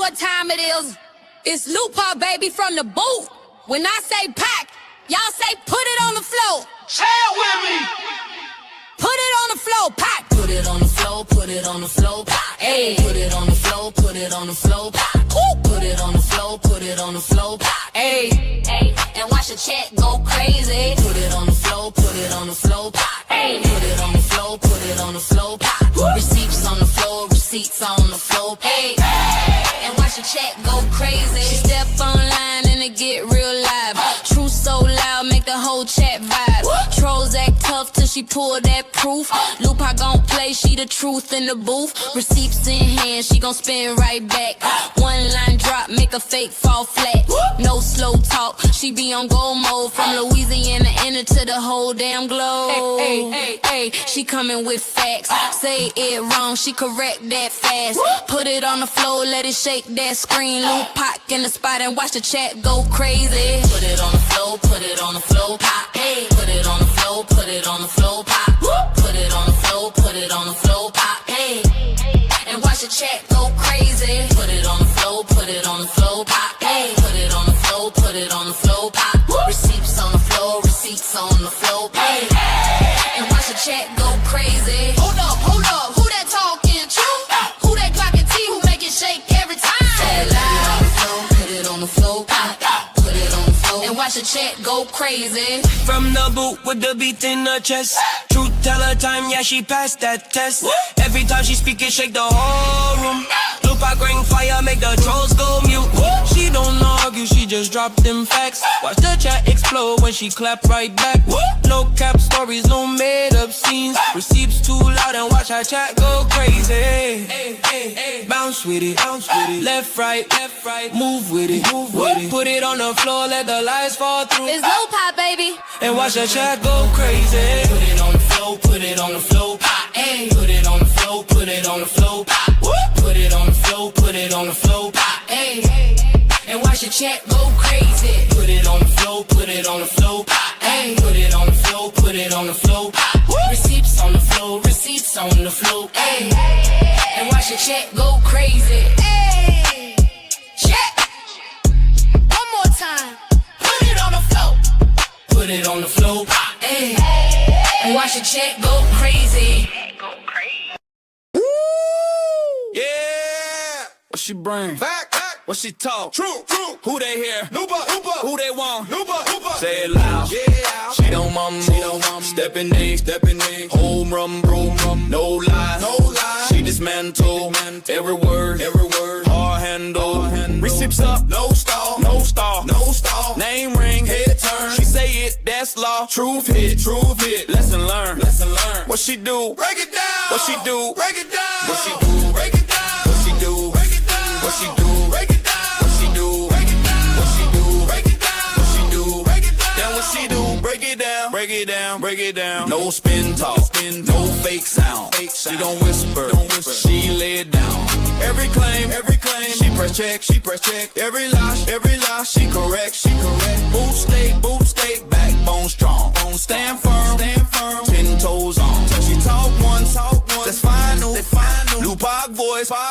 what time it is. It's Lupac, baby, from the booth. When I say pack, y'all say put it on the floor. Say it with me. Put it on the floor, pack. Put it on the floor, put it on the floor, pack. Hey, put it on the floor, put it on the floor, pack. Put it on the floor, put it on the floor, pack. Hey, hey, and watch the chat go crazy. Put it on the floor, put it on the floor, pack. Hey, put it on the floor, put it on the floor, pack. Receipts on the floor, receipts on the floor, hey, and watch the chat go crazy. She step online and it get real live. Truth so loud, make the whole chat vibe. Trolls act tough till she pull that proof. Lupac gon' play, she the truth in the booth. Receipts in hand, she gon' spin right back. One line drop, make a fake fall flat. No slow talk, she be on gold mode. From Louisiana inner to the whole damn globe. Hey, hey, hey, she coming with facts. Say it wrong, she correct that fast. Put it on the floor, let it shake that screen. Lupac in the spot and watch the chat go crazy. Put it on the floor, put it on the floor, pop. Hey, put it on the floor, put it on the floor, pop. Put it on the floor, put it on the floor, pop. Hey, and watch the chat go crazy. Put it on the floor, put it on the floor, pop. Hey, put it on the floor, put it on the floor, pop. Receipts on the floor, receipts on the floor, hey, and watch the chat go crazy. Hold up, who that talking truth? Who that clocking T, who make it shake every time? Say it loud, put it on the floor, pop. Put it on the floor, and watch the chat go crazy. From the boot with the beat in her chest. Truth teller time, yeah, she passed that test. Every time she speak it, shake the whole room. Lupac ring fire, make the trolls go mute. She don't argue, she just drop them facts. Watch the chat explode when she clap right back. No cap stories, no made up scenes. Receipts too loud and watch her chat go crazy. Bounce with it, left, right, move with it, Put it on the floor, let the lights fall through. It's Lupac, baby. And watch the chat go crazy. Put it on the floor, put it on the floor, pop. Hey, put it on the floor, put it on the floor, pop. Put it on the floor, put it on the floor, pop. Hey, and watch the chat go crazy. Put it on the floor, put it on the floor, pop. Hey, put it on the floor, put it on the floor, pop. Receipts on the floor, receipts on the floor, hey, and watch the chat go crazy. Hey, chat. One more time. Put it on the floor. Put it on the floor, hey, and watch the chat go crazy. Yeah. What she bring? Fact. What she talk? True. Who they hear? Lupac. Who they want? Lupac. Say it loud. Yeah. She don't mumble. Stepping in. Home run, no lie. She dismantle. Every word. Hard handle. Receipts up. No stall. Name ring. Head turn. She say it. That's law. Truth hit. Lesson learned. What she do? Break it down. What she do? Break it down. What she do? Break it down. What she do? Break it down. What she do? Break it down. What she do? Break it down. What she do? Break it down. What she do? Break it down. Then what she do? Break it down. No spin talk. No fake sound. She don't whisper. She lay it down. Every claim. She press check. Every lie. She correct. Boot stake. Backbone strong. Stand firm. 10 toes on. She talk one. That's final. Lupac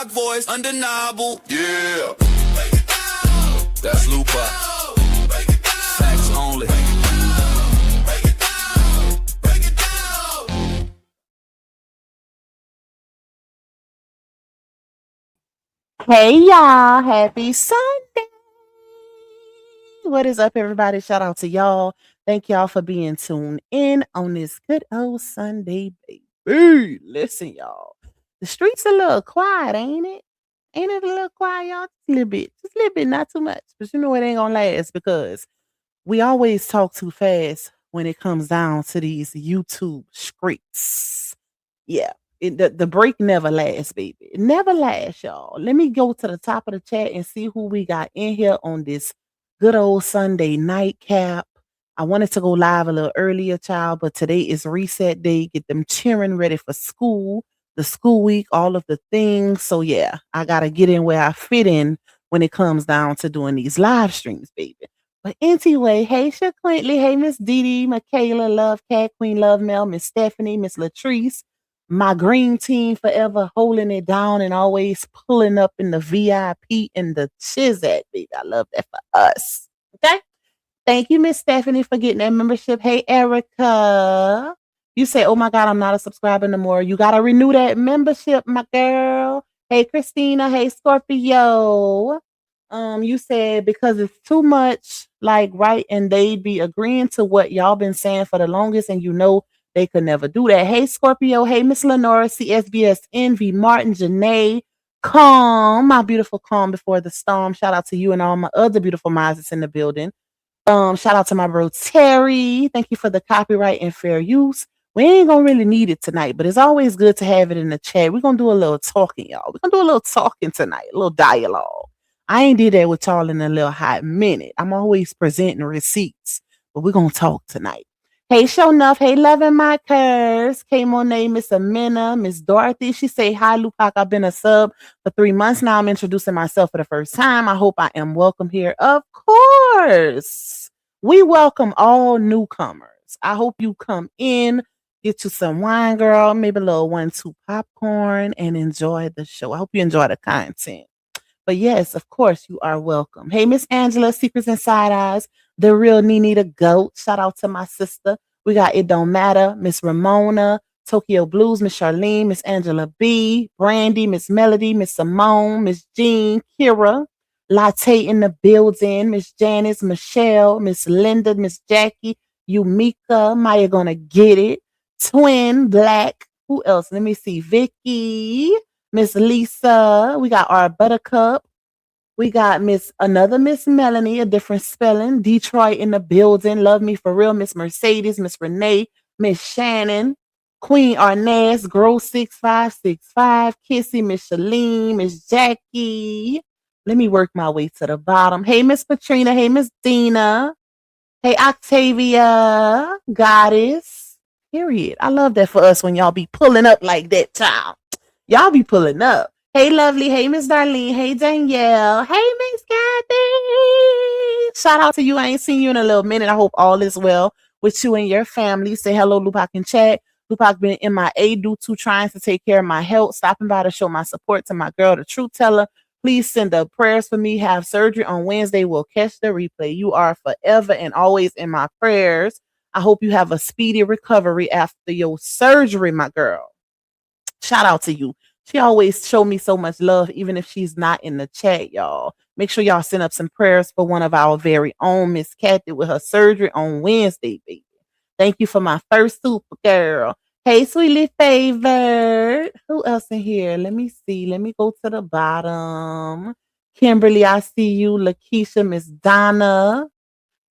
voice. Undeniable. Yeah. Break it down. That's Lupac. Break it down. Facts only. Break it down. Hey y'all, happy Sunday. What is up, everybody? Shout out to y'all. Thank y'all for being tuned in on this good old Sunday, baby. Listen, y'all. The streets a little quiet, ain't it? Ain't it a little quiet, y'all? Just a little bit, not too much. But you know it ain't gonna last because we always talk too fast when it comes down to these YouTube scripts. Yeah. The break never lasts, baby. It never lasts, y'all. Let me go to the top of the chat and see who we got in here on this good old Sunday nightcap. I wanted to go live a little earlier, child, but today is reset day. Get them cheering ready for school, the school week, all of the things. So yeah, I got to get in where I fit in when it comes down to doing these live streams, baby. But anyway, hey, Shaquintley, hey, Miss Dee Dee, Michaela, Love Cat, Queen Love Mel, Miss Stephanie, Miss Latrice, My green team forever holding it down and always pulling up in the VIP and the Chizat, baby. I love that for us. Okay. Thank you, Miss Stephanie, for getting that membership. Hey, Erica. You say, oh my God, I'm not a subscriber no more. You got to renew that membership, my girl. Hey, Christina. Hey, Scorpio. You said because it's too much, like, right, and they'd be agreeing to what y'all been saying for the longest, and you know they could never do that. Hey, Scorpio. Hey, Miss Lenora, CSBS Envy, Martin, Janae, Calm, my beautiful calm before the storm. Shout out to you and all my other beautiful minds that's in the building. Shout out to my bro Terry. Thank you for the copyright and fair use. We ain't gonna really need it tonight, but it's always good to have it in the chat. We're gonna do a little talking, y'all. We're gonna do a little talking tonight, a little dialogue. I ain't did that with y'all in a little hot minute. I'm always presenting receipts, but we're gonna talk tonight. Hey, show enough. Hey, loving my curves. K Monet, Miss Amina, Miss Dorothy. She say, hi, Lupac. I've been a sub for 3 months now. I'm introducing myself for the first time. I hope I am welcome here. Of course. We welcome all newcomers. I hope you come in, get you some wine, girl, maybe a little 1-2 popcorn, and enjoy the show. I hope you enjoy the content. But yes, of course, you are welcome. Hey, Miss Angela, Secrets and Side Eyes, the real Nene the Goat. Shout out to my sister. We got It Don't Matter, Miss Ramona, Tokyo Blues, Miss Charlene, Miss Angela B, Brandy, Miss Melody, Miss Simone, Miss Jean, Kira, Latte in the building, Miss Janice, Michelle, Miss Linda, Miss Jackie, Yumika, Maya Gonna Get It, Twin, Black. Who else? Let me see. Vicky, Miss Lisa. We got our Buttercup. We got another Miss Melanie, a different spelling. Detroit in the building. Love me for real. Miss Mercedes, Miss Renee, Miss Shannon, Queen Arnaz, Grow 6565, Kissy, Miss Shalene, Miss Jackie. Let me work my way to the bottom. Hey, Miss Patrina. Hey, Miss Dina. Hey, Octavia, Goddess. Period. I love that for us when y'all be pulling up like that, child. Y'all be pulling up. Hey, lovely. Hey, Miss Darlene. Hey, Danielle. Hey, Miss Kathy. Shout out to you. I ain't seen you in a little minute. I hope all is well with you and your family. Say hello, Lupac, in chat. Lupac been MIA due to trying to take care of my health. Stopping by to show my support to my girl, the truth teller. Please send up prayers for me. Have surgery on Wednesday. We'll catch the replay. You are forever and always in my prayers. I hope you have a speedy recovery after your surgery, my girl. Shout out to you. She always show me so much love, even if she's not in the chat, y'all. Make sure y'all send up some prayers for one of our very own, Miss Kathy, with her surgery on Wednesday, baby. Thank you for my first super girl. Hey, sweetly favored. Who else in here? Let me see. Let me go to the bottom. Kimberly, I see you. Lakeisha, Miss Donna.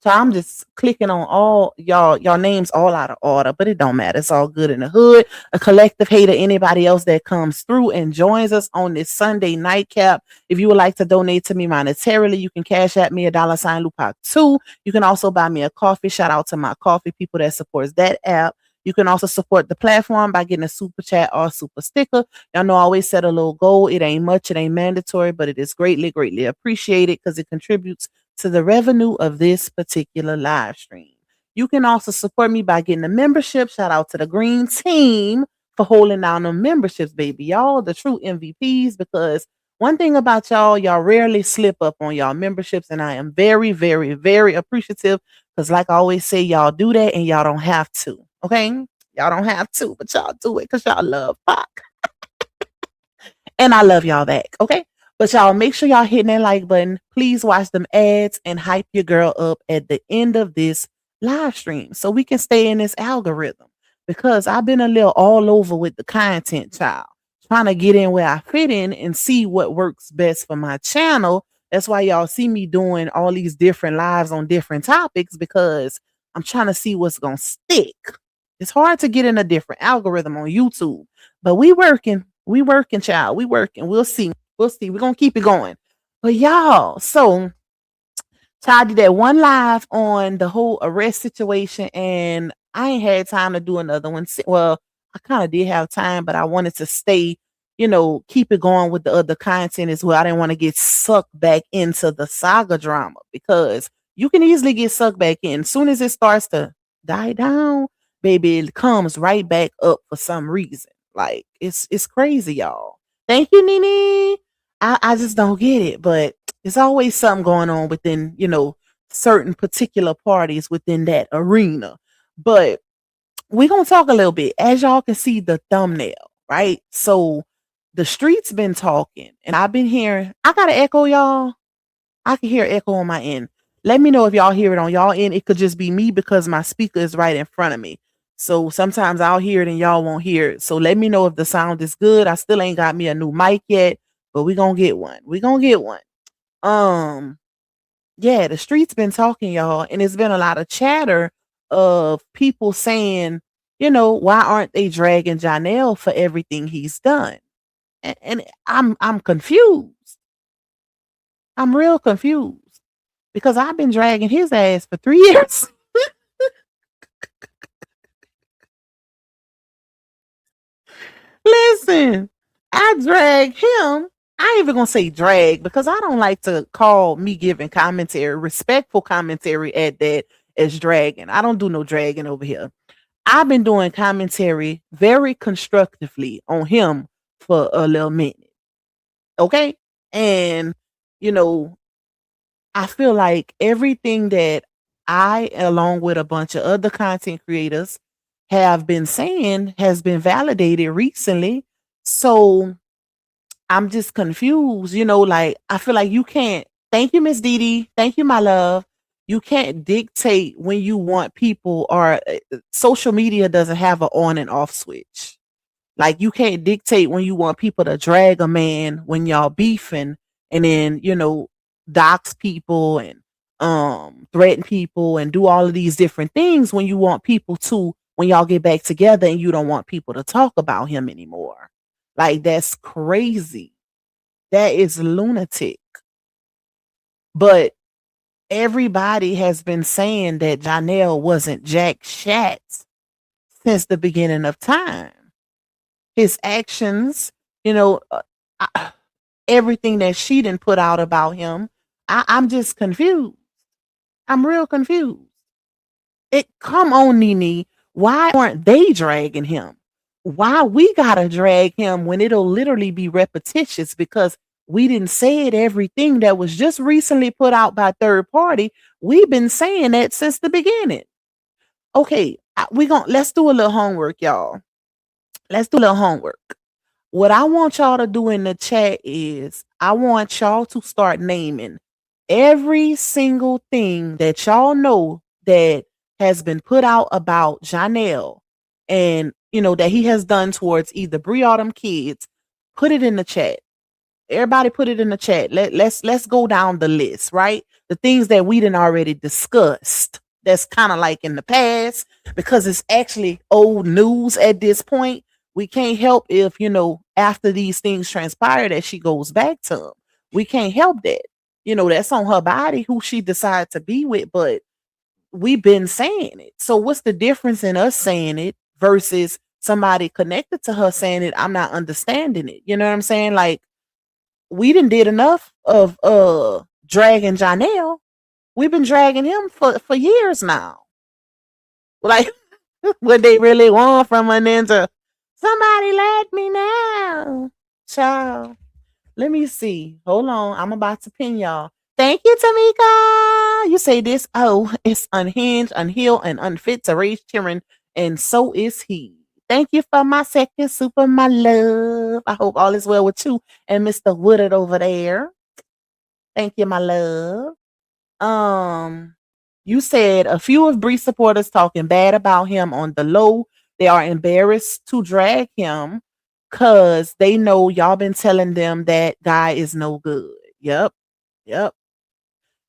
So I'm just clicking on all y'all names all out of order, but it don't matter. It's all good in the hood. A collective hater, anybody else that comes through and joins us on this Sunday nightcap. If you would like to donate to me monetarily, you can cash at me $sign Lupac 2. You can also buy me a coffee. Shout out to my coffee people that supports that app. You can also support the platform by getting a super chat or super sticker. Y'all know I always set a little goal. It ain't much, it ain't mandatory, but it is greatly, greatly appreciated because it contributes to the revenue of this particular live stream. You can also support me by getting a membership. Shout out to the green team for holding down the memberships, baby. Y'all the true MVPs, because one thing about y'all rarely slip up on y'all memberships, and I am very, very, very appreciative because like I always say, y'all do that and y'all don't have to. Okay? Y'all don't have to, but y'all do it because y'all love Pac. And I love y'all back. Okay? But y'all make sure y'all hitting that like button. Please watch them ads and hype your girl up at the end of this live stream so we can stay in this algorithm, because I've been a little all over with the content, child, trying to get in where I fit in and see what works best for my channel. That's why y'all see me doing all these different lives on different topics, because I'm trying to see what's going to stick. It's hard to get in a different algorithm on YouTube, but we working, child. We working. We'll see. We'll see. We're going to keep it going. But y'all, so I did that one live on the whole arrest situation, and I ain't had time to do another one. Well, I kind of did have time, but I wanted to stay, keep it going with the other content as well. I didn't want to get sucked back into the saga drama, because you can easily get sucked back in. As soon as it starts to die down, baby, it comes right back up for some reason. Like it's crazy, y'all. Thank you, Nene. I just don't get it, but there's always something going on within, certain particular parties within that arena. But we're gonna talk a little bit. As y'all can see the thumbnail, right? So the streets been talking, and I've been hearing. I got an echo, y'all. I can hear echo on my end. Let me know if y'all hear it on y'all end. It could just be me because my speaker is right in front of me. So sometimes I'll hear it and y'all won't hear it. So let me know if the sound is good. I still ain't got me a new mic yet, but we gonna get one. We gonna get one. Yeah, the streets been talking, y'all, and it's been a lot of chatter of people saying, why aren't they dragging Johnell for everything he's done? And I'm confused. I'm real confused because I've been dragging his ass for 3 years. Listen, I drag him. I ain't even gonna say drag because I don't like to call me giving commentary, respectful commentary at that as dragging. I don't do no dragging over here. I've been doing commentary very constructively on him for a little minute. Okay. And, I feel like everything that I, along with a bunch of other content creators, have been saying has been validated recently. So I'm just confused, like I feel like you can't. Thank you, Miss Dee. Thank you, my love. You can't dictate when you want people, or social media doesn't have an on and off switch. Like you can't dictate when you want people to drag a man when y'all beefing, and then dox people and threaten people and do all of these different things when you want people to, when y'all get back together and you don't want people to talk about him anymore. Like that's crazy. That is lunatic. But everybody has been saying that Janelle wasn't Jack Shatz since the beginning of time. His actions, everything that she didn't put out about him, I'm just confused. I'm real confused. Come on, Nene. Why aren't they dragging him? Why we gotta drag him when it'll literally be repetitious because we didn't say it everything that was just recently put out by third party. We've been saying that since the beginning. Okay, let's do a little homework, y'all. Let's do a little homework. What I want y'all to do in the chat is I want y'all to start naming every single thing that y'all know that has been put out about Janelle and that he has done towards either Briautumn kids. Put it in the chat. Everybody put it in the chat. Let's go down the list, right? The things that we didn't already discussed. That's kind of like in the past because it's actually old news at this point. We can't help if, after these things transpire that she goes back to him. We can't help that. That's on her body who she decided to be with, but we've been saying it. So what's the difference in us saying it versus somebody connected to her saying it? I'm not understanding it. You know what I'm saying? Like we done did enough of dragging Janelle. We've been dragging him for years now. Like what they really want from a ninja. Somebody let me know. Child. Let me see. Hold on. I'm about to pin y'all. Thank you, Tamika. You say this. Oh, it's unhinged, unhealed, and unfit to raise children. And so is he. Thank you for my second super, my love. I hope all is well with you and Mr. Woodard over there. Thank you, my love. You said a few of Bree supporters talking bad about him on the low. They are embarrassed to drag him because they know y'all been telling them that guy is no good. Yep.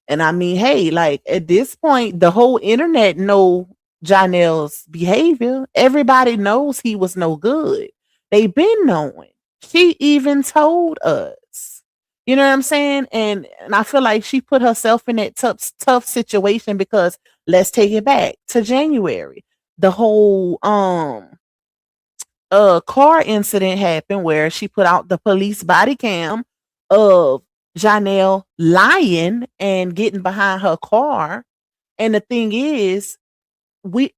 And I mean, hey, like at this point, the whole internet know Janelle's behavior. Everybody knows he was no good. They've been knowing. She even told us. You know what I'm saying? And I feel like she put herself in that tough situation because let's take it back to January. The whole car incident happened where she put out the police body cam of Janelle lying and getting behind her car. And the thing is,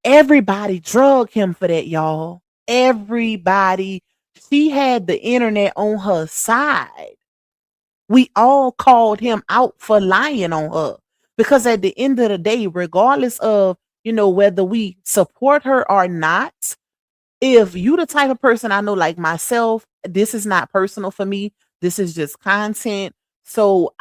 everybody drug him for that, y'all. Everybody she had the internet on her side. We all called him out for lying on her because at the end of the day, regardless of, whether we support her or not, if you the type of person, I know like myself, this is not personal for me. This is just content. So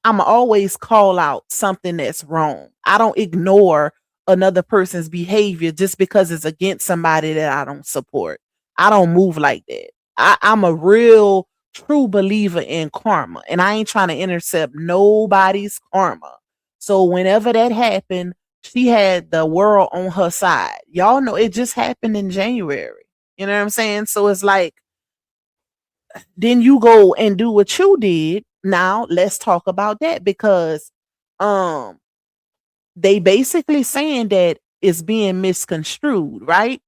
I'm always call out something that's wrong. I don't ignore another person's behavior just because it's against somebody that I don't support. I don't move like that. I'm a real true believer in karma, and I ain't trying to intercept nobody's karma. So whenever that happened, she had the world on her side. Y'all know it just happened in January. You know what I'm saying? So it's like, then you go and do what you did. Now let's talk about that because um they basically saying that it's being misconstrued, right?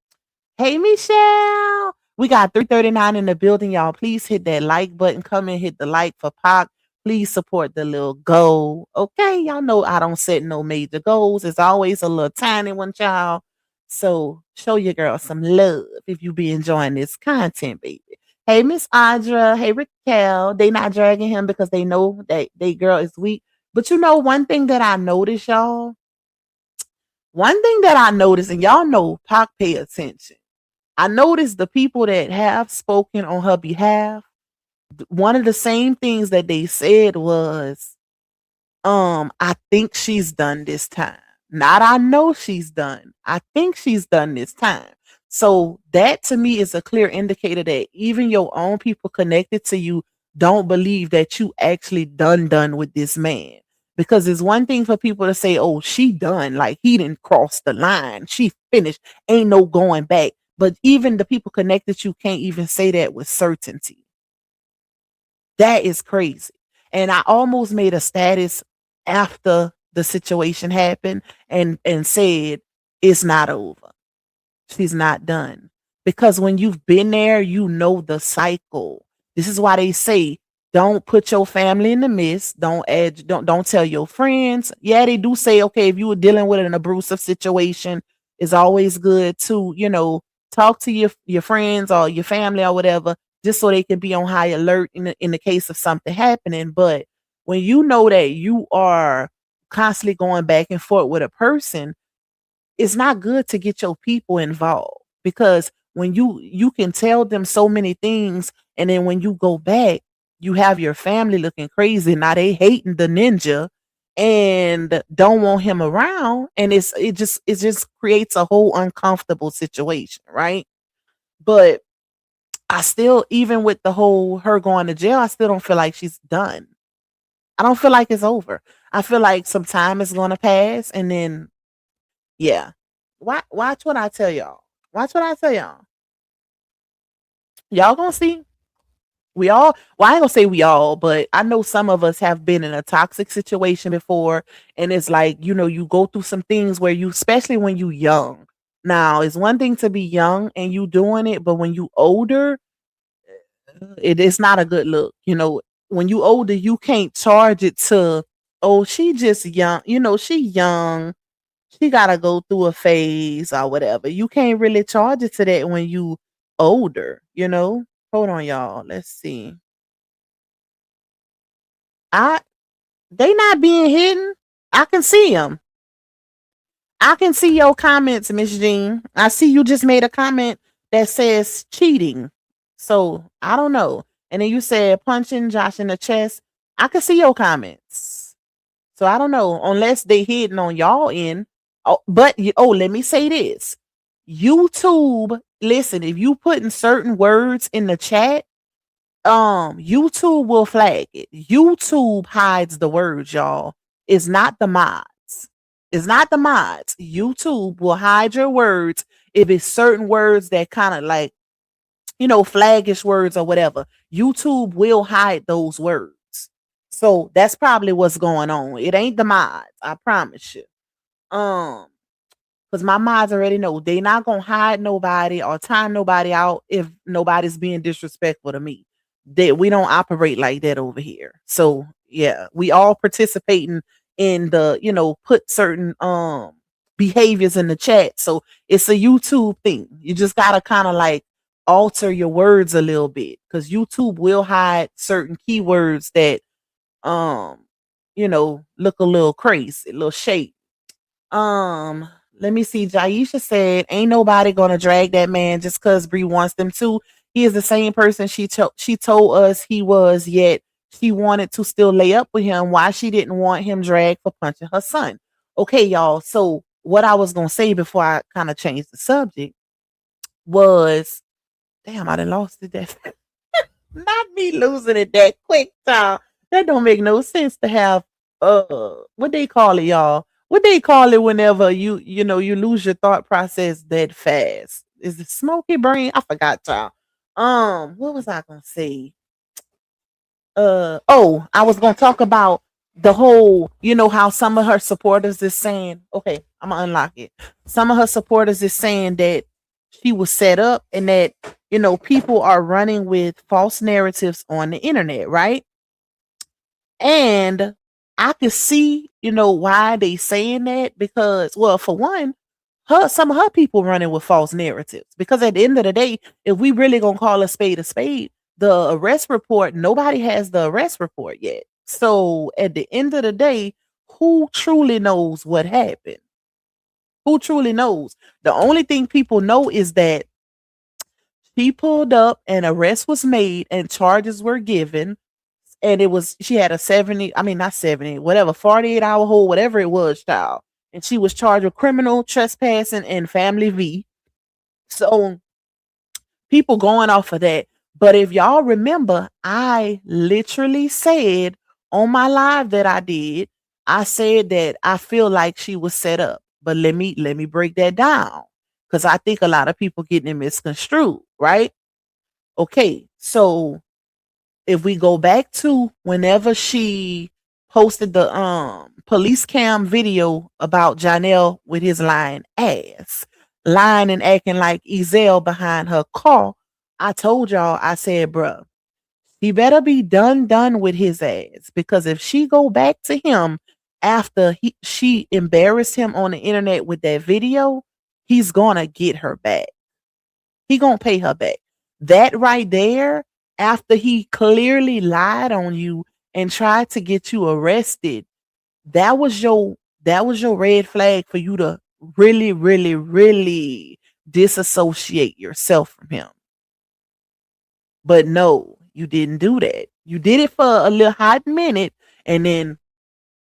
Hey, Michelle. We got 339 in the building, y'all. Please hit that like button. Come and hit the like for Pac. Please support the little goal. Okay, y'all know I don't set no major goals. It's always a little tiny one, y'all. So show your girl some love if you be enjoying this content, baby. Hey, Miss Audra. Hey, Raquel. They not dragging him because they know that they girl is weak. But one thing that I noticed, y'all. One thing that I noticed, and y'all know Pac pay attention. I noticed the people that have spoken on her behalf, one of the same things that they said was, I think she's done this time. Not I know she's done. I think she's done this time. So that to me is a clear indicator that even your own people connected to you don't believe that you actually done with this man. Because it's one thing for people to say, oh, she done, like he didn't cross the line. She finished. Ain't no going back. But even the people connected to you can't even say that with certainty. That is crazy. And I almost made a status after the situation happened and said it's not over. She's not done. Because when you've been there, you know the cycle. This is why they say don't put your family in the midst. Don't tell your friends. Yeah, they do say, okay, if you were dealing with an abusive situation, it's always good to, talk to your friends or your family or whatever, just so they can be on high alert in the case of something happening. But when you know that you are constantly going back and forth with a person, it's not good to get your people involved because when you can tell them so many things, and then when you go back, you have your family looking crazy. Now they hating the ninja and don't want him around, and it just creates a whole uncomfortable situation, right? But I still, even with the whole her going to jail, I still don't feel like she's done. I don't feel like it's over. I feel like some time is going to pass, and then yeah. Watch what I tell y'all. Watch what I tell y'all. Y'all gonna see. We all, well, I ain't gonna say we all, but I know some of us have been in a toxic situation before. And it's like, you go through some things where especially when you young. Now, it's one thing to be young and you doing it, but when you older, it is not a good look. When you older, you can't charge it to, oh, she just young, she young. She gotta go through a phase or whatever. You can't really charge it to that when you older. Hold on, y'all. Let's see. They not being hidden. I can see them. I can see your comments, Miss Jean. I see you just made a comment that says cheating. So I don't know. And then you said punching Josh in the chest. I can see your comments. So I don't know, unless they hidden on y'all end. Oh, but let me say this. YouTube, listen, if you put in certain words in the chat, YouTube will flag it. YouTube hides the words, y'all. It's not the mods. It's not the mods. YouTube will hide your words if it's certain words that kind of like, flaggish words or whatever. YouTube will hide those words. So that's probably what's going on. It ain't the mods, I promise you. Because my mods already know they not gonna hide nobody or time nobody out if nobody's being disrespectful to me. We don't operate like that over here. So yeah, we all participating in the put certain behaviors in the chat. So it's a YouTube thing. You just gotta kind of like alter your words a little bit, because YouTube will hide certain keywords that look a little crazy, a little shady. Let me see. Jaisha said, "Ain't nobody gonna drag that man just cause Bree wants them to. He is the same person she told us he was, yet she wanted to still lay up with him. Why she didn't want him dragged for punching her son?" Okay, y'all. So what I was gonna say before I kind of changed the subject was, damn, I done lost it. That not me losing it that quick, child. That don't make no sense to have what they call it, y'all. What they call it whenever you lose your thought process that fast. Is it smoky brain? I forgot, child. What was I gonna say? I was gonna talk about the whole, how some of her supporters is saying, okay, I'm gonna unlock it. Some of her supporters is saying that she was set up and that, people are running with false narratives on the internet, right? And I could see, why they saying that, because, well, for one, some of her people running with false narratives. Because at the end of the day, if we really gonna call a spade, the arrest report, nobody has the arrest report yet. So at the end of the day, who truly knows what happened? Who truly knows? The only thing people know is that she pulled up, an arrest was made, and charges were given. And she had a 48-hour hold, whatever it was, child. And she was charged with criminal trespassing and family V. So people going off of that. But if y'all remember, I literally said on my live that I did, I said that I feel like she was set up. But let me break that down, because I think a lot of people getting it misconstrued, right? Okay, so if we go back to whenever she posted the police cam video about Johnell with his lying ass, lying and acting like Ezel behind her car, I told y'all, I said, bruh, he better be done with his ass, because if she go back to him after she embarrassed him on the internet with that video, he's gonna get her back. He gonna pay her back. That right there, after he clearly lied on you and tried to get you arrested, that was your red flag for you to really, really, really disassociate yourself from him. But no, you didn't do that. You did it for a little hot minute, and then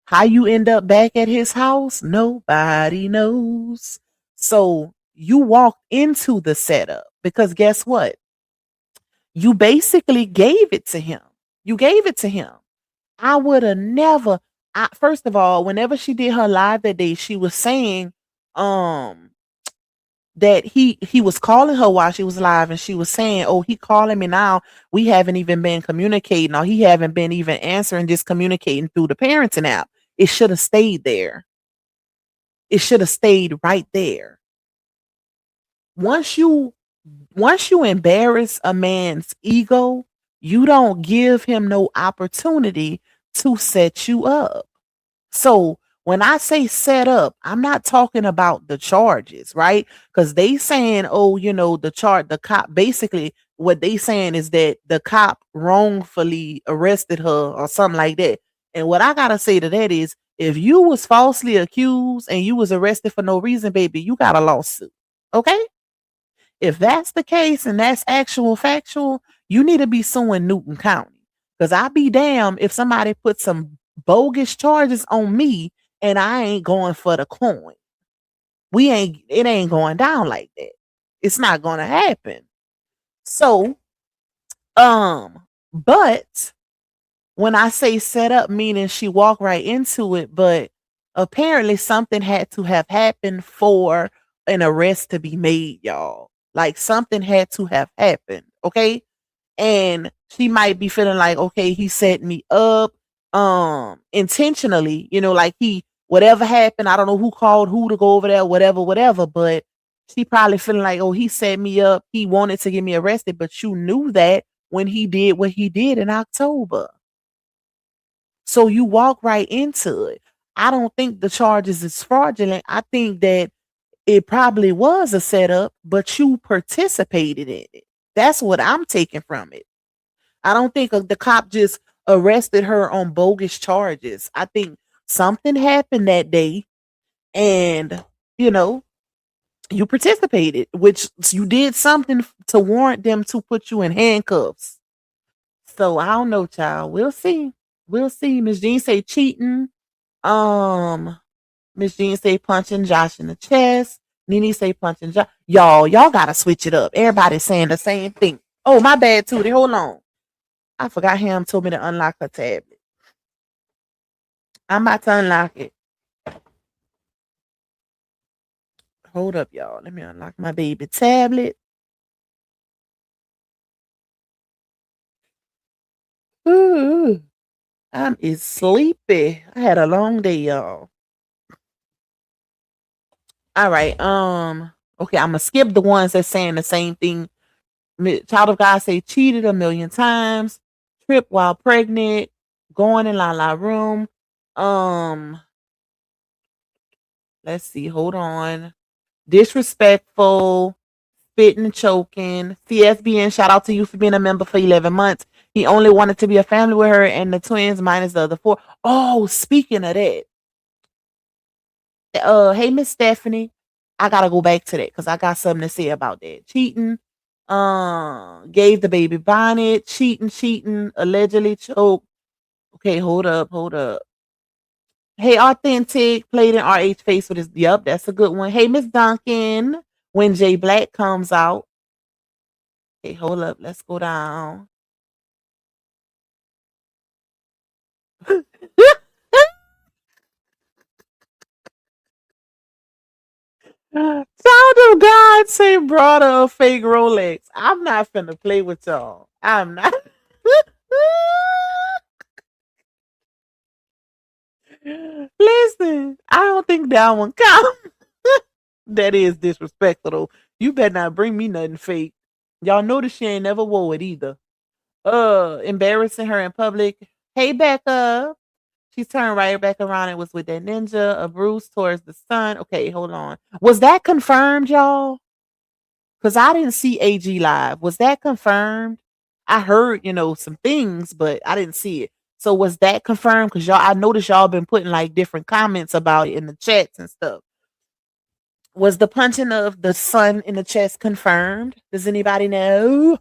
how you end up back at his house, nobody knows. So you walked into the setup, because guess what? You basically gave it to him. You gave it to him. I would have never. First of all, whenever she did her live that day, she was saying that he was calling her while she was live, and she was saying, "Oh, he calling me now. We haven't even been communicating, or he haven't been even answering, just communicating through the parenting app." It should have stayed there. It should have stayed right there. Once you embarrass a man's ego, you don't give him no opportunity to set you up. So when I say set up, I'm not talking about the charges, right? Because they saying, oh, the cop, basically what they saying is that the cop wrongfully arrested her or something like that. And what I gotta say to that is, if you was falsely accused and you was arrested for no reason, baby, you got a lawsuit. Okay? If that's the case and that's actual factual, you need to be suing Newton County. Because I'd be damned if somebody put some bogus charges on me and I ain't going for the coin. It ain't going down like that. It's not gonna happen. So, but when I say set up, meaning she walked right into it, but apparently something had to have happened for an arrest to be made, y'all. Like something had to have happened, okay? And she might be feeling like, okay, he set me up intentionally, like whatever happened, I don't know who called who to go over there, whatever, but she probably feeling like, oh, he set me up, he wanted to get me arrested, but you knew that when he did what he did in October. So you walk right into it. I don't think the charges is fraudulent. I think that it probably was a setup, but you participated in it. That's what I'm taking from it. I don't think the cop just arrested her on bogus charges. I think something happened that day, and you know, you participated, which you did something to warrant them to put you in handcuffs. So I don't know, child. We'll see. We'll see. Miss Jean say cheating. Um, Miss Jean say punching Josh in the chest. Nene say punching Josh. Y'all gotta switch it up. Everybody's saying the same thing. Oh, my bad, Tootie. Hold on. I forgot him told me to unlock her tablet. I'm about to unlock it. Hold up, y'all. Let me unlock my baby tablet. Ooh, I'm sleepy. I had a long day, y'all. All right. Okay, I'm gonna skip the ones that's saying the same thing. Child of God say cheated a million times, tripped while pregnant, going in la la room. Let's see. Hold on. Disrespectful, spitting and choking. CSBN, shout out to you for being a member for 11 months. He only wanted to be a family with her and the twins minus the other 4. Oh, speaking of that, hey Miss Stephanie, I gotta go back to that because I got something to say about that. Cheating, gave the baby bonnet, cheating, allegedly choked. Okay, hold up. Hey, authentic, played in RH face with his. Yep, that's a good one. Hey, Miss Duncan, when Jay Black comes out. Okay, hold up. Let's go down. Child of God say brought a fake Rolex. I'm not finna play with y'all. I'm not. Listen, I don't think that one counts. That is disrespectful though. You better not bring me nothing fake. Y'all notice she ain't never wore it either. Embarrassing her in public. Hey Becca. She turned right back around and was with that ninja, a bruise towards the sun. Okay, hold on. Was that confirmed, y'all? Because I didn't see AG live. Was that confirmed? I heard, some things, but I didn't see it. So was that confirmed? Because I noticed y'all been putting like different comments about it in the chats and stuff. Was the punching of the sun in the chest confirmed? Does anybody know?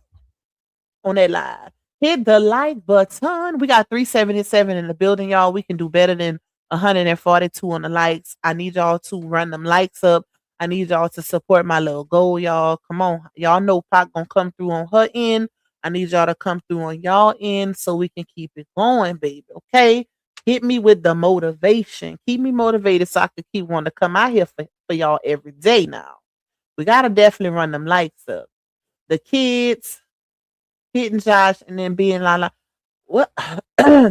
On that live. Hit the like button. We got 377 in the building, y'all. We can do better than 142 on the likes. I need y'all to run them likes up. I need y'all to support my little goal, y'all. Come on. Y'all know Pac gonna come through on her end. I need y'all to come through on y'all end so we can keep it going, baby. Okay? Hit me with the motivation. Keep me motivated so I can keep wanting to come out here for y'all every day now. We gotta definitely run them likes up. The kids hitting Josh and then being like, what?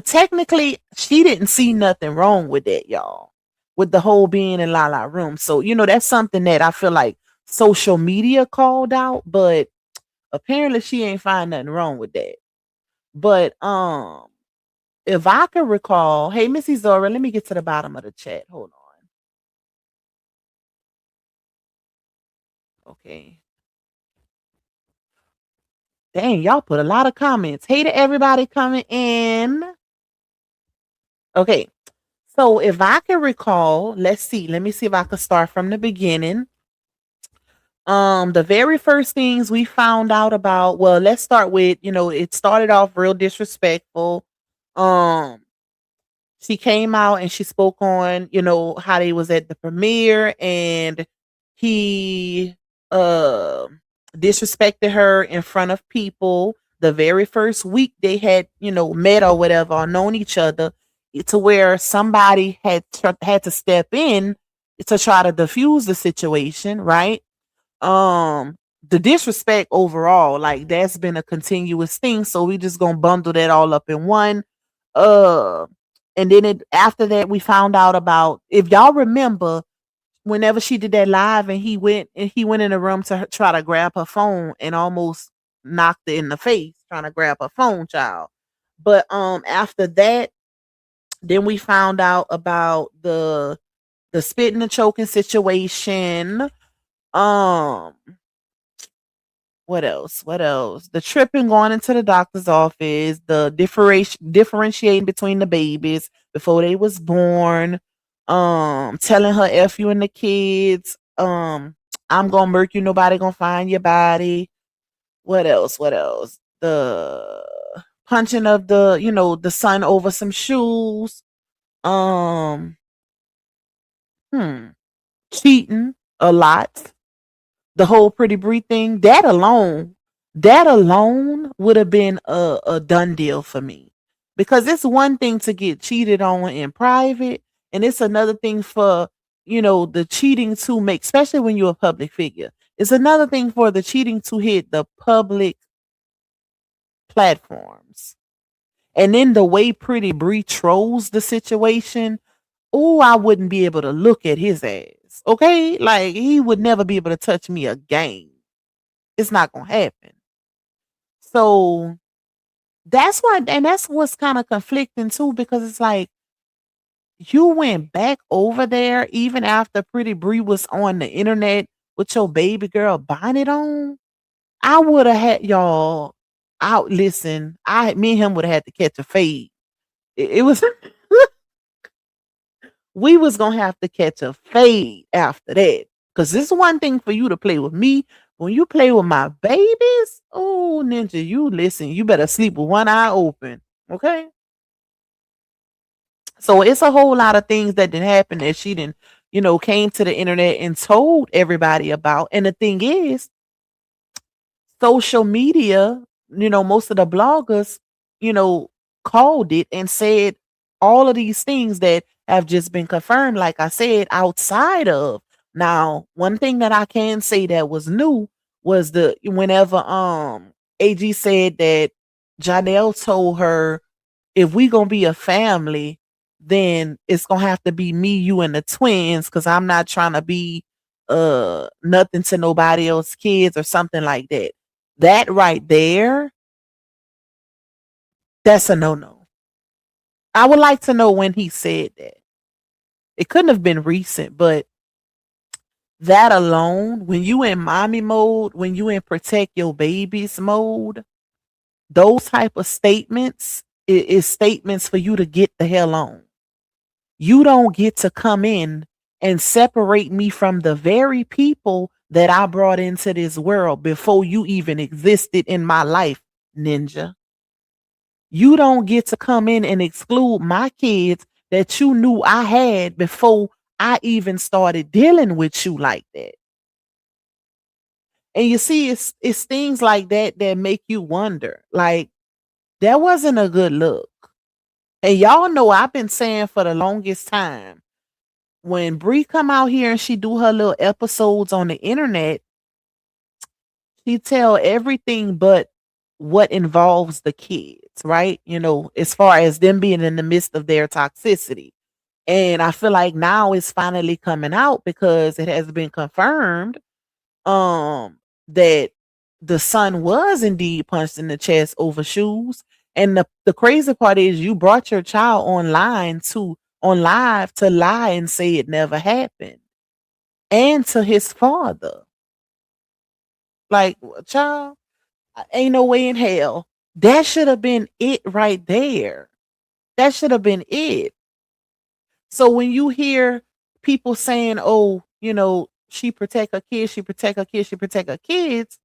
Technically, she didn't see nothing wrong with that, y'all. With the whole being in Lala room. So, that's something that I feel like social media called out, but apparently she ain't find nothing wrong with that. But if I can recall, hey Missy Zora, let me get to the bottom of the chat. Hold on. Okay. Dang, y'all put a lot of comments. Hey to everybody coming in. Okay. So if I can recall, let's see. Let me see if I can start from the beginning. The very first things we found out about, well, let's start with, it started off real disrespectful. She came out and she spoke on, how they was at the premiere and he disrespected her in front of people the very first week they had, met or whatever or known each other, to where somebody had to step in to try to diffuse the situation, right? The disrespect overall, like that's been a continuous thing. So we just gonna bundle that all up in one. And then after that, we found out about, if y'all remember, whenever she did that live and he went in the room to try to grab her phone and almost knocked it in the face trying to grab her phone, child. But after that, then we found out about the spitting and choking situation. What else? What else? The tripping going into the doctor's office, the differentiating between the babies before they was born, telling her F you and the kids, I'm gonna murk you, nobody gonna find your body. What else? What else? The punching of the son over some shoes. Um, cheating a lot. The whole Pretty Bree thing, that alone would have been a done deal for me. Because it's one thing to get cheated on in private, and it's another thing for, the cheating to make, especially when you're a public figure. It's another thing for the cheating to hit the public platforms. And then the way Pretty Bree trolls the situation, oh, I wouldn't be able to look at his ass. Okay? Like, he would never be able to touch me again. It's not gonna happen. So that's why, and that's what's kind of conflicting too, because it's like you went back over there even after Pretty Bree was on the internet with your baby girl bonnet on. I would have had y'all out. Listen, me and him would have had to catch a fade. It was we was gonna have to catch a fade after that. Cause it's one thing for you to play with me. When you play with my babies, oh Ninja, you better sleep with one eye open. Okay. So it's a whole lot of things that didn't happen that she didn't, came to the internet and told everybody about. And the thing is, social media, most of the bloggers, you know, called it and said all of these things that have just been confirmed, like I said, outside of. Now, one thing that I can say that was new was whenever AG said that Johnell told her, if we gonna be a family, then it's gonna have to be me, you, and the twins, because I'm not trying to be nothing to nobody else's kids or something like that. That right there, that's a no-no. I would like to know when he said that. It couldn't have been recent, but that alone, when you in mommy mode, when you in protect your babies mode, those type of statements is statements for you to get the hell on. You don't get to come in and separate me from the very people that I brought into this world before you even existed in my life, ninja. You don't get to come in and exclude my kids that you knew I had before I even started dealing with you like that. And you see, it's things like that that make you wonder. Like, that wasn't a good look. And y'all know I've been saying for the longest time, when Bree come out here and she do her little episodes on the internet, she tell everything but what involves the kids, right? As far as them being in the midst of their toxicity. And I feel like now it's finally coming out because it has been confirmed that the son was indeed punched in the chest over shoes. And the crazy part is you brought your child on live to lie and say it never happened. And to his father. Like, child, ain't no way in hell. That should have been it right there. That should have been it. So when you hear people saying, oh, she protect her kids, she protect her kids, she protect her kids,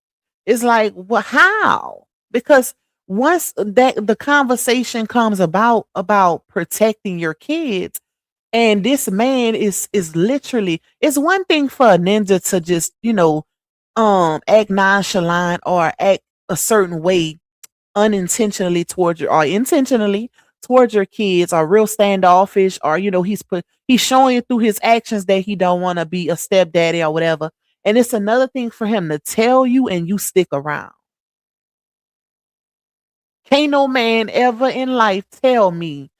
it's like, well, how? Because once that the conversation comes about protecting your kids, and this man is literally, it's one thing for a ninja to just, act nonchalant or act a certain way unintentionally towards your or intentionally towards your kids, or real standoffish, or he's showing you through his actions that he don't want to be a stepdaddy or whatever. And it's another thing for him to tell you and you stick around. Can't no man ever in life tell me,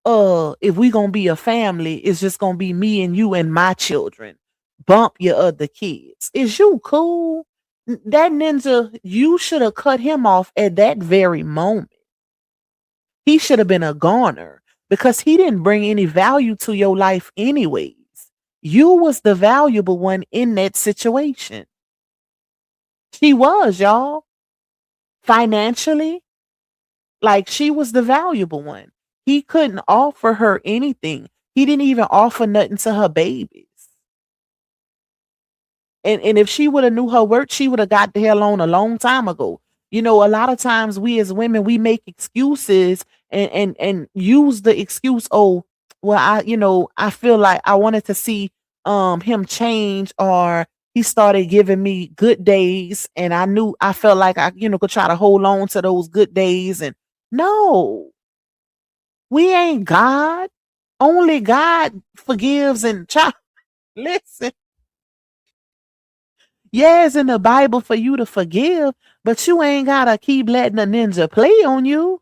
if we gonna be a family, it's just gonna be me and you and my children. Bump your other kids. Is you cool? That ninja, you should have cut him off at that very moment. He should have been a goner because he didn't bring any value to your life anyways. You was the valuable one in that situation. She was, y'all. Financially, like she was the valuable one. He couldn't offer her anything. He didn't even offer nothing to her babies. And if she would have knew her worth, she would have got the hell on a long time ago. You know, a lot of times we as women, we make excuses and use the excuse, oh, well, I feel like I wanted to see him change, or he started giving me good days and I felt like I, could try to hold on to those good days. And no, we ain't God. Only God forgives and listen. Yeah, it's in the Bible for you to forgive, but you ain't gotta keep letting a ninja play on you.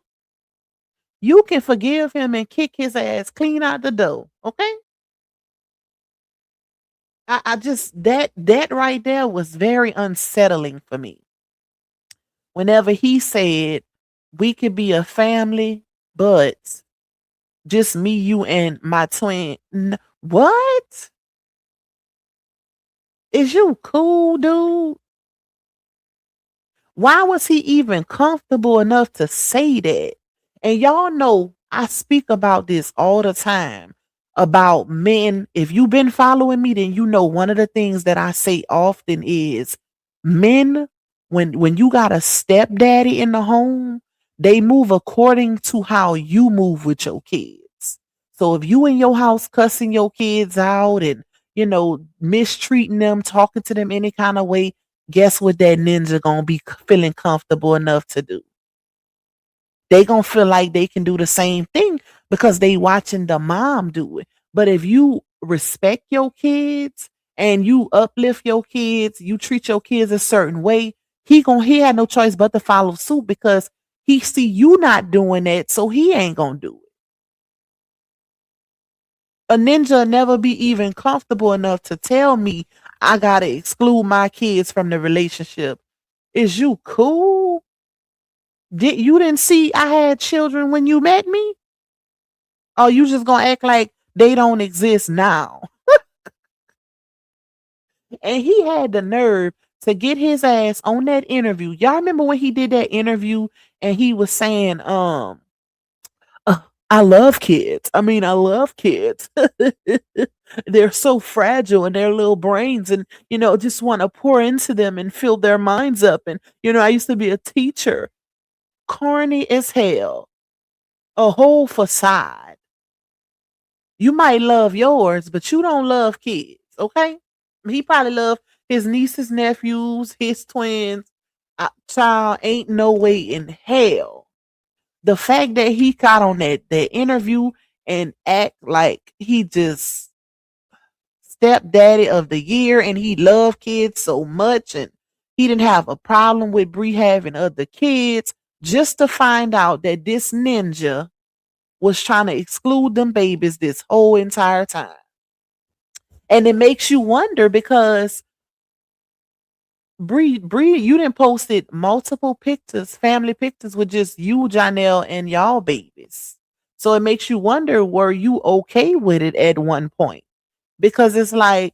You can forgive him and kick his ass clean out the door. Okay. I just that right there was very unsettling for me. Whenever he said we could be a family, but just me, you, and my twin. What? Is you cool, dude? Why was he even comfortable enough to say that? And y'all know I speak about this all the time about men. If you've been following me, then you know one of the things that I say often is men, when you got a stepdaddy in the home, they move according to how you move with your kids. So if you in your house cussing your kids out and mistreating them, talking to them any kind of way, guess what that ninja gonna be feeling comfortable enough to do? They gonna feel like they can do the same thing because they watching the mom do it. But if you respect your kids and you uplift your kids, you treat your kids a certain way, he had no choice but to follow suit because he see you not doing that, so he ain't gonna do it. A ninja never be even comfortable enough to tell me I gotta exclude my kids from the relationship. Is you cool? You didn't see I had children when you met me? Or you just gonna act like they don't exist now? And he had the nerve to get his ass on that interview. Y'all remember when he did that interview and he was saying, I love kids. I mean, I love kids. They're so fragile in their little brains and, just want to pour into them and fill their minds up. And, I used to be a teacher. Corny as hell. A whole facade. You might love yours, but you don't love kids, okay? He probably loved his nieces, nephews, his twins. Child, ain't no way in hell. The fact that he got on that interview and act like he just stepdaddy of the year and he loved kids so much and he didn't have a problem with Bree having other kids, just to find out that this ninja was trying to exclude them babies this whole entire time. And it makes you wonder because Bree, you didn't posted multiple pictures, family pictures with just you, Johnell, and y'all babies. So it makes you wonder, were you okay with it at one point? Because it's like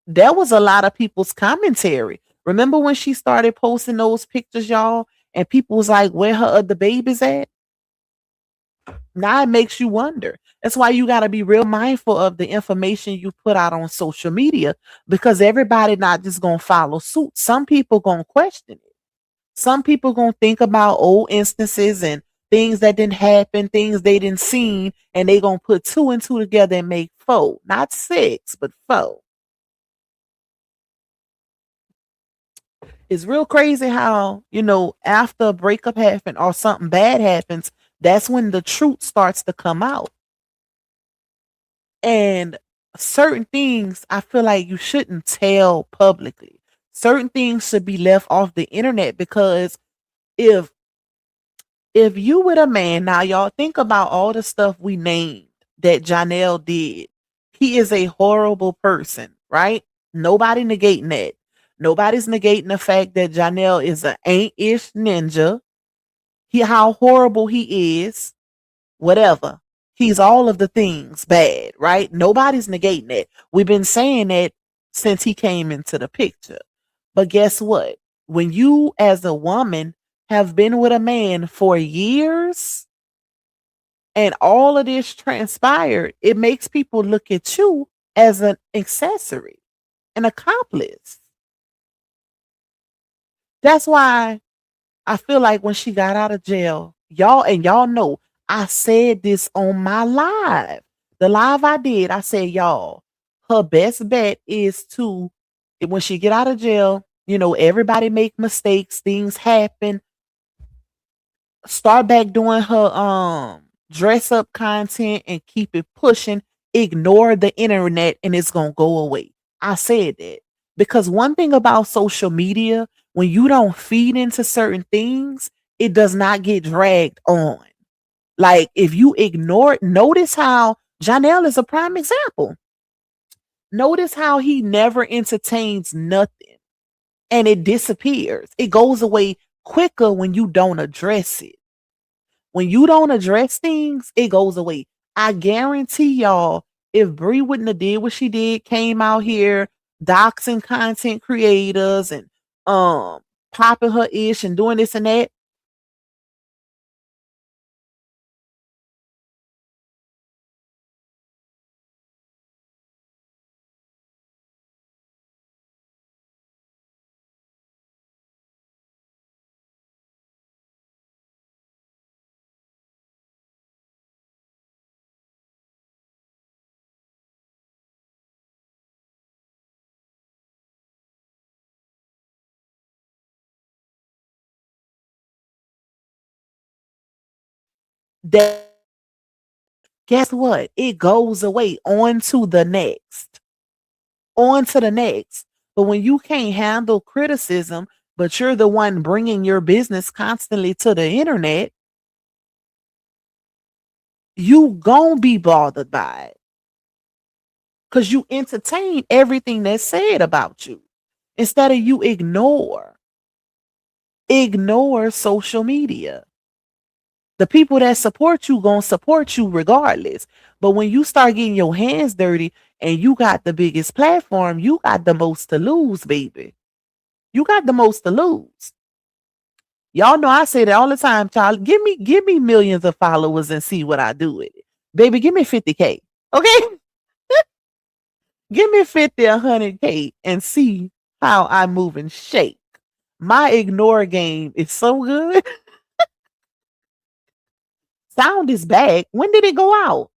there was a lot of people's commentary. Remember when she started posting those pictures, y'all, and people was like, where her other babies at? Now it makes you wonder. That's why you got to be real mindful of the information you put out on social media, because everybody not just going to follow suit. Some people going to question it. Some people going to think about old instances and things that didn't happen, things they didn't seen, and they going to put two and two together and make four. Not six, but four. It's real crazy how, after a breakup happened or something bad happens, that's when the truth starts to come out. And certain things I feel like you shouldn't tell publicly. Certain things should be left off the internet, because if you with a man, now y'all think about all the stuff we named that Janelle did. He is a horrible person, right? Nobody negating that. Nobody's negating the fact that Janelle is an ain't-ish ninja. How horrible he is, whatever. He's all of the things bad, right? Nobody's negating that. We've been saying that since he came into the picture. But guess what? when you as a woman have been with a man for years and all of this transpired, it makes people look at you as an accessory, an accomplice. That's why I feel like when she got out of jail, y'all know, I said this on my live. The live I did, I said, y'all, her best bet is to, when she get out of jail, everybody make mistakes, things happen. Start back doing her dress up content and keep it pushing. Ignore the internet and it's gonna go away. I said that because one thing about social media, when you don't feed into certain things, it does not get dragged on. Like if you ignore it, notice how Johnell is a prime example. Notice how he never entertains nothing and it disappears. It goes away quicker when you don't address it. When you don't address things, it goes away. I guarantee y'all, if Bree wouldn't have did what she did, came out here doxing content creators and popping her ish and doing this and that, that guess what? It goes away on to the next. On to the next. But when you can't handle criticism, but you're the one bringing your business constantly to the internet, you gonna be bothered by it. Because you entertain everything that's said about you instead of you ignore social media. The people that support you gonna support you regardless. But when you start getting your hands dirty and you got the biggest platform, you got the most to lose, baby. You got the most to lose. Y'all know I say that all the time, child. Give me millions of followers and see what I do with it. Baby, give me 50K. Okay? Give me 50, 100K and see how I move and shake. My ignore game is so good. Sound is back. When did it go out?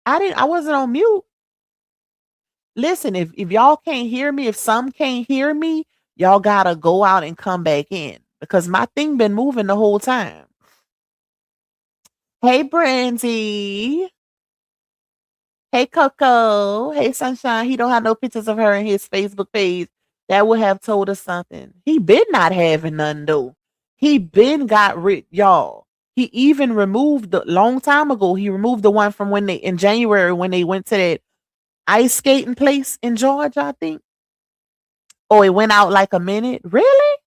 I wasn't on mute. Listen, if y'all can't hear me, if some can't hear me, y'all gotta go out and come back in because my thing been moving the whole time. Hey, Brandy. Hey, Coco. Hey, Sunshine. He don't have no pictures of her in his Facebook page. That would have told us something. He been not having none though. He been got rid, y'all. He even removed the long time ago. He removed the one from when they in January when they went to that ice skating place in Georgia, I think. Oh, it went out like a minute. Really?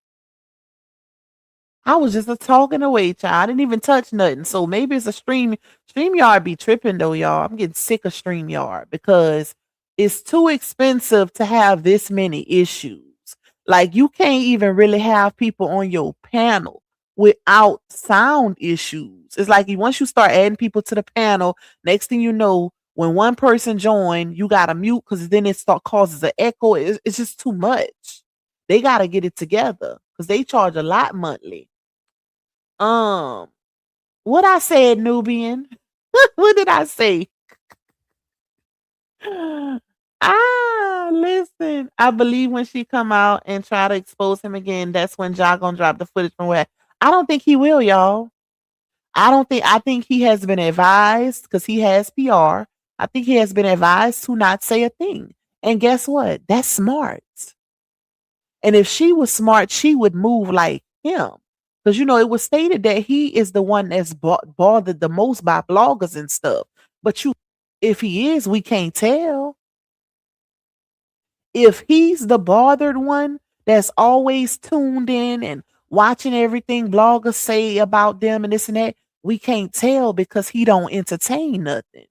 I was just a talking away, child. I didn't even touch nothing. So maybe it's a StreamYard be tripping though, y'all. I'm getting sick of StreamYard because it's too expensive to have this many issues. Like you can't even really have people on your panel without sound issues. It's like once you start adding people to the panel, next thing you know, when one person join, you gotta mute because then it causes an echo. It's just too much. They gotta get it together because they charge a lot monthly. What I said, Nubian? What did I say? Listen. I believe when she come out and try to expose him again, that's when Ja gonna drop the footage from where. I don't think he will, y'all. I think he has been advised because he has PR. I think he has been advised to not say a thing. And guess what? That's smart. And if she was smart, she would move like him. Because, it was stated that he is the one that's bothered the most by bloggers and stuff. But if he is, we can't tell. If he's the bothered one that's always tuned in and watching everything bloggers say about them and this and that, we can't tell because he don't entertain nothing.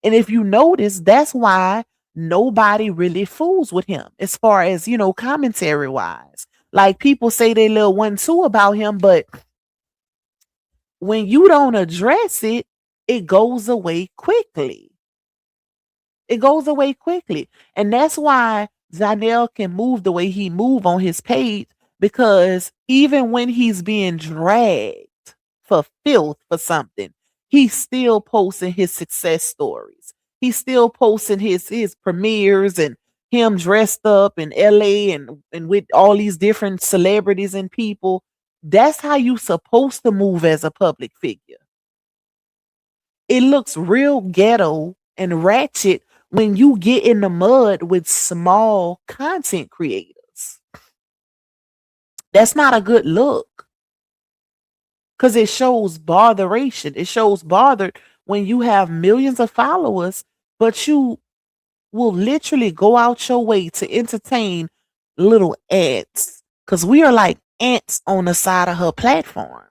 And if you notice, that's why nobody really fools with him as far as, commentary wise. Like people say they little 1-2 about him, but when you don't address it, it goes away quickly. It goes away quickly. And that's why Janelle can move the way he move on his page, because even when he's being dragged for filth for something, he's still posting his success stories. He's still posting his premieres and him dressed up in LA and with all these different celebrities and people. That's how you supposed to move as a public figure. It looks real ghetto and ratchet when you get in the mud with small content creators. That's not a good look, because it shows botheration. It shows bothered when you have millions of followers, but you will literally go out your way to entertain little ants, because we are like ants on the side of her platform.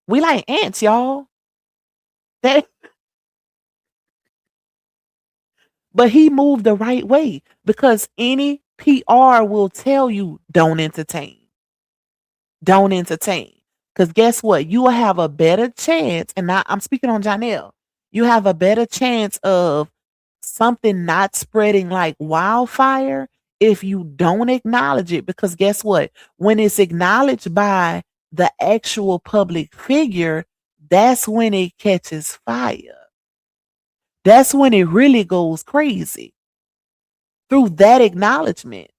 We like ants, y'all. But he moved the right way, because any PR will tell you don't entertain. Don't entertain. Because guess what? You will have a better chance, and now I'm speaking on Johnell. You have a better chance of something not spreading like wildfire if you don't acknowledge it. Because guess what? When it's acknowledged by the actual public figure, that's when it catches fire. That's when it really goes crazy, through that acknowledgement.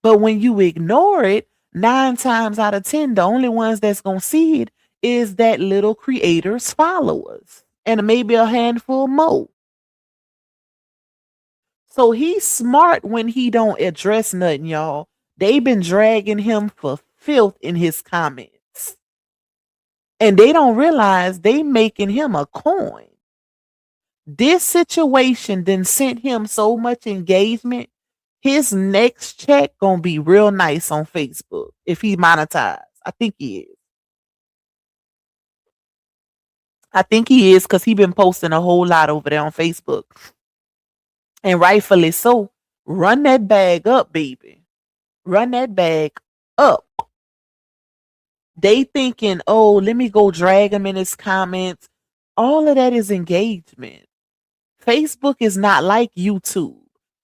But when you ignore it, 9 times out of 10, the only ones that's going to see it is that little creator's followers and maybe a handful more. So he's smart when he don't address nothing, y'all. They've been dragging him for filth in his comments. And they don't realize they making him a coin. This situation then sent him so much engagement. His next check gonna be real nice on Facebook if he monetized. I think he is. Because he been posting a whole lot over there on Facebook. And rightfully so. Run that bag up, baby. Run that bag up. They thinking, oh, let me go drag him in his comments. All of that is engagement. Facebook is not like YouTube.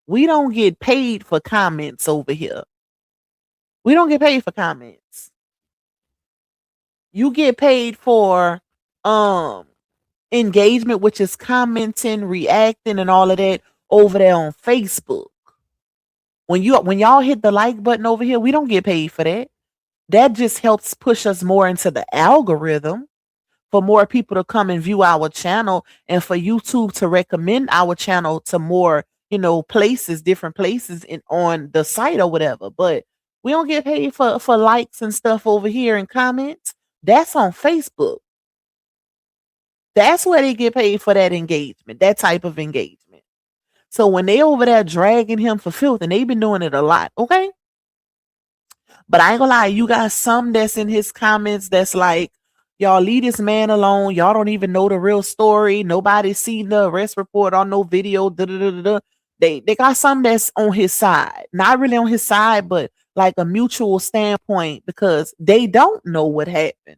We don't get paid for comments over here. We don't get paid for comments. You get paid for engagement, which is commenting, reacting, and all of that over there on Facebook. When y'all hit the like button over here, we don't get paid for that. That just helps push us more into the algorithm, for more people to come and view our channel, and for YouTube to recommend our channel to more, places, different places on the site or whatever. But we don't get paid for likes and stuff over here and comments. That's on Facebook. That's where they get paid for that engagement, that type of engagement. So when they over there dragging him for filth, and they've been doing it a lot, okay? But I ain't gonna lie, you got some that's in his comments that's like, y'all leave this man alone. Y'all don't even know the real story. Nobody seen the arrest report on no video. They got some that's on his side. Not really on his side, but like a mutual standpoint, because they don't know what happened.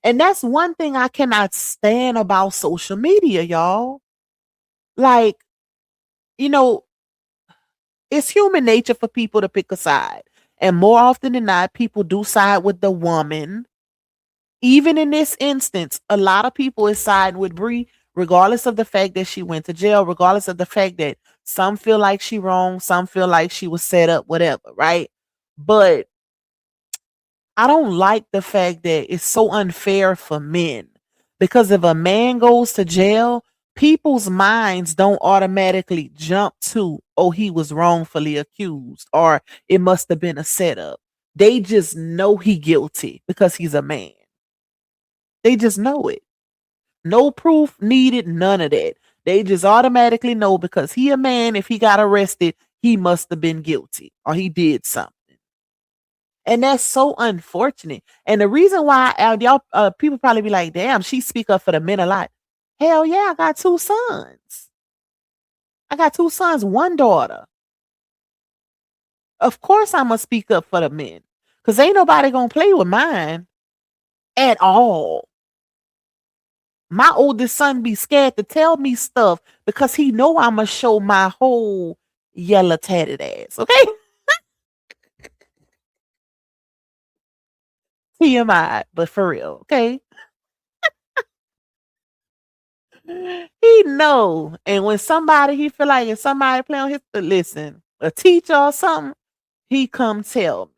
And that's one thing I cannot stand about social media, y'all. Like, it's human nature for people to pick a side. And more often than not, people do side with the woman. Even in this instance, a lot of people is siding with Bree, regardless of the fact that she went to jail, regardless of the fact that some feel like she wrong, some feel like she was set up, whatever, right? But I don't like the fact that it's so unfair for men, because if a man goes to jail, people's minds don't automatically jump to, oh, he was wrongfully accused, or it must have been a setup. They just know he guilty because he's a man. They just know it. No proof needed, none of that. They just automatically know, because he a man, if he got arrested, he must have been guilty or he did something. And that's so unfortunate. And the reason why y'all people probably be like, damn, she speak up for the men a lot. Hell yeah, I got 2 sons. I got 2 sons, 1 daughter. Of course I'ma speak up for the men. Cause ain't nobody gonna play with mine at all. My oldest son be scared to tell me stuff because he know I'ma show my whole yellow tatted ass. Okay? TMI, but for real, okay? He know. And when somebody he feel like if somebody play on his listen, a teacher or something, he come tell me.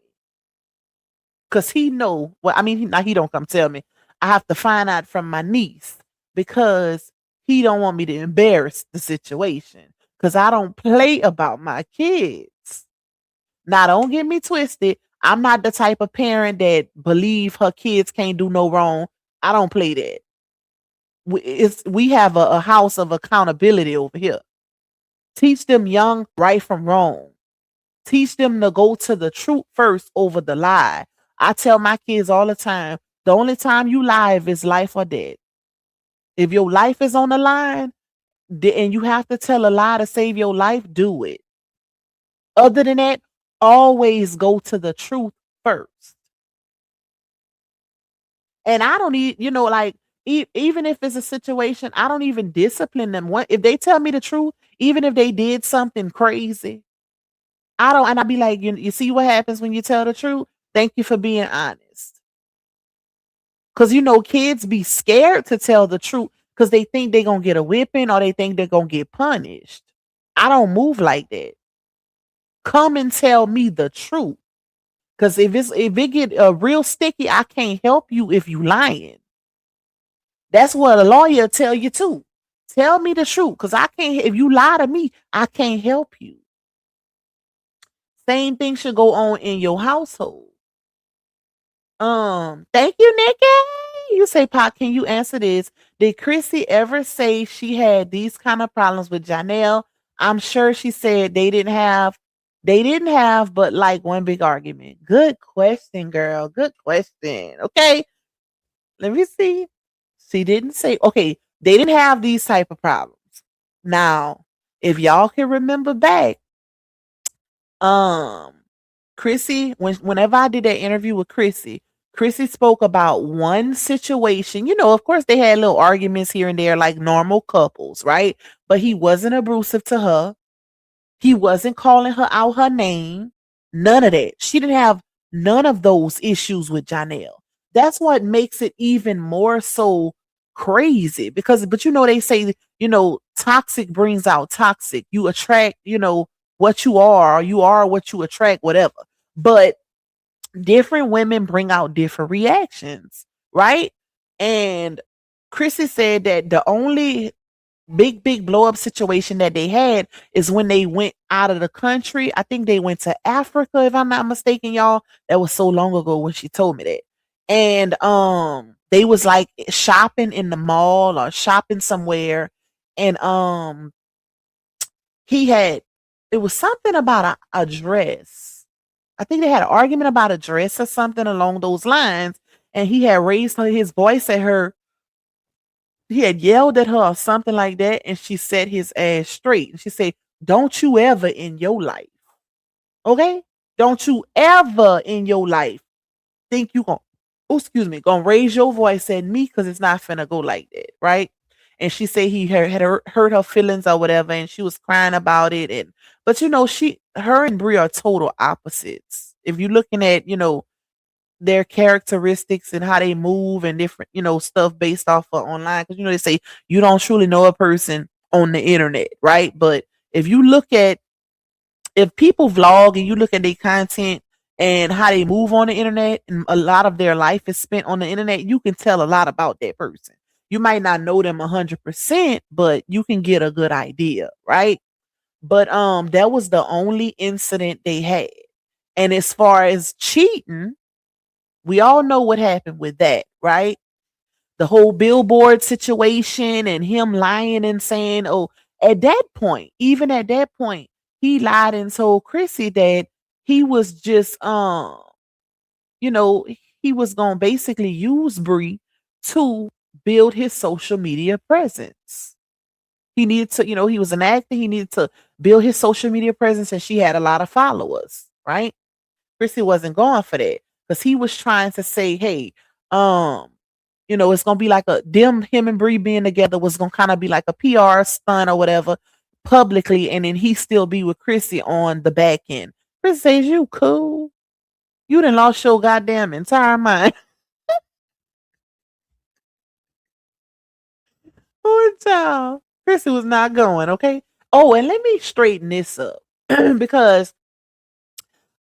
Cause he know. Well, I mean, he don't come tell me. I have to find out from my niece because he don't want me to embarrass the situation. Cause I don't play about my kids. Now, don't get me twisted. I'm not the type of parent that believe her kids can't do no wrong. I don't play that. We have a house of accountability over here. Teach them young right from wrong. Teach them to go to the truth first over the lie. I tell my kids all the time, the only time you lie is life or death. If your life is on the line and you have to tell a lie to save your life, do it. Other than that, always go to the truth first. And I don't need, like, even if it's a situation, I don't even discipline them. If they tell me the truth, even if they did something crazy, I don't, and I be like, you see what happens when you tell the truth? Thank you for being honest. Because, kids be scared to tell the truth because they think they're going to get a whipping or they think they're going to get punished. I don't move like that. Come and tell me the truth. Because if it get real sticky, I can't help you if you lying. That's what a lawyer tell you too. Tell me the truth. Because I can't, if you lie to me, I can't help you. Same thing should go on in your household. Thank you, Nikki. You say, Pop, can you answer this? Did Chrissy ever say she had these kind of problems with Janelle? I'm sure she said they didn't have, but like one big argument. Good question, girl. Good question. Okay. Let me see. She didn't say, okay, they didn't have these type of problems. Now, if y'all can remember back, Chrissy, whenever I did that interview with Chrissy spoke about one situation. Of course, they had little arguments here and there like normal couples, right? But he wasn't abusive to her. He wasn't calling her out her name. None of that. She didn't have none of those issues with Johnell. That's what makes it even more so crazy but they say, toxic brings out toxic. You attract, what you are what you attract, whatever. But different women bring out different reactions, right? And Chrissy said that the only big blow up situation that they had is when they went out of the country. I think they went to Africa, if I'm not mistaken, y'all. That was so long ago when she told me that. And they was like shopping in the mall or shopping somewhere, and it was something about a dress. I think they had an argument about a dress or something along those lines, and he had raised his voice at her. He had yelled at her or something like that, and she set his ass straight. And she said, "Don't you ever in your life, okay? Don't you ever in your life think you gonna raise your voice at me, because it's not finna go like that, right?" And she said he had hurt her feelings or whatever, and she was crying about it. But her and Brie are total opposites. If you're looking at, their characteristics and how they move and different, stuff based off of online. Because, they say you don't truly know a person on the internet, right? But if people vlog and you look at their content and how they move on the internet, and a lot of their life is spent on the internet, you can tell a lot about that person. You might not know them 100%, but you can get a good idea, right? But that was the only incident they had. And as far as cheating, we all know what happened with that, right? The whole billboard situation and him lying and saying, oh, even at that point, he lied and told Chrissy that he was just, he was going to basically use Brie to build his social media presence. He needed to, he was an actor. He needed to build his social media presence, and she had a lot of followers, right? Chrissy wasn't going for that because he was trying to say, hey, it's gonna be like him and Bree being together was gonna kind of be like a PR stunt or whatever publicly, and then he still be with Chrissy on the back end. Chrissy says, "You cool? You done lost your goddamn entire mind." Poor child. Chrissy was not going, okay? Oh, and let me straighten this up because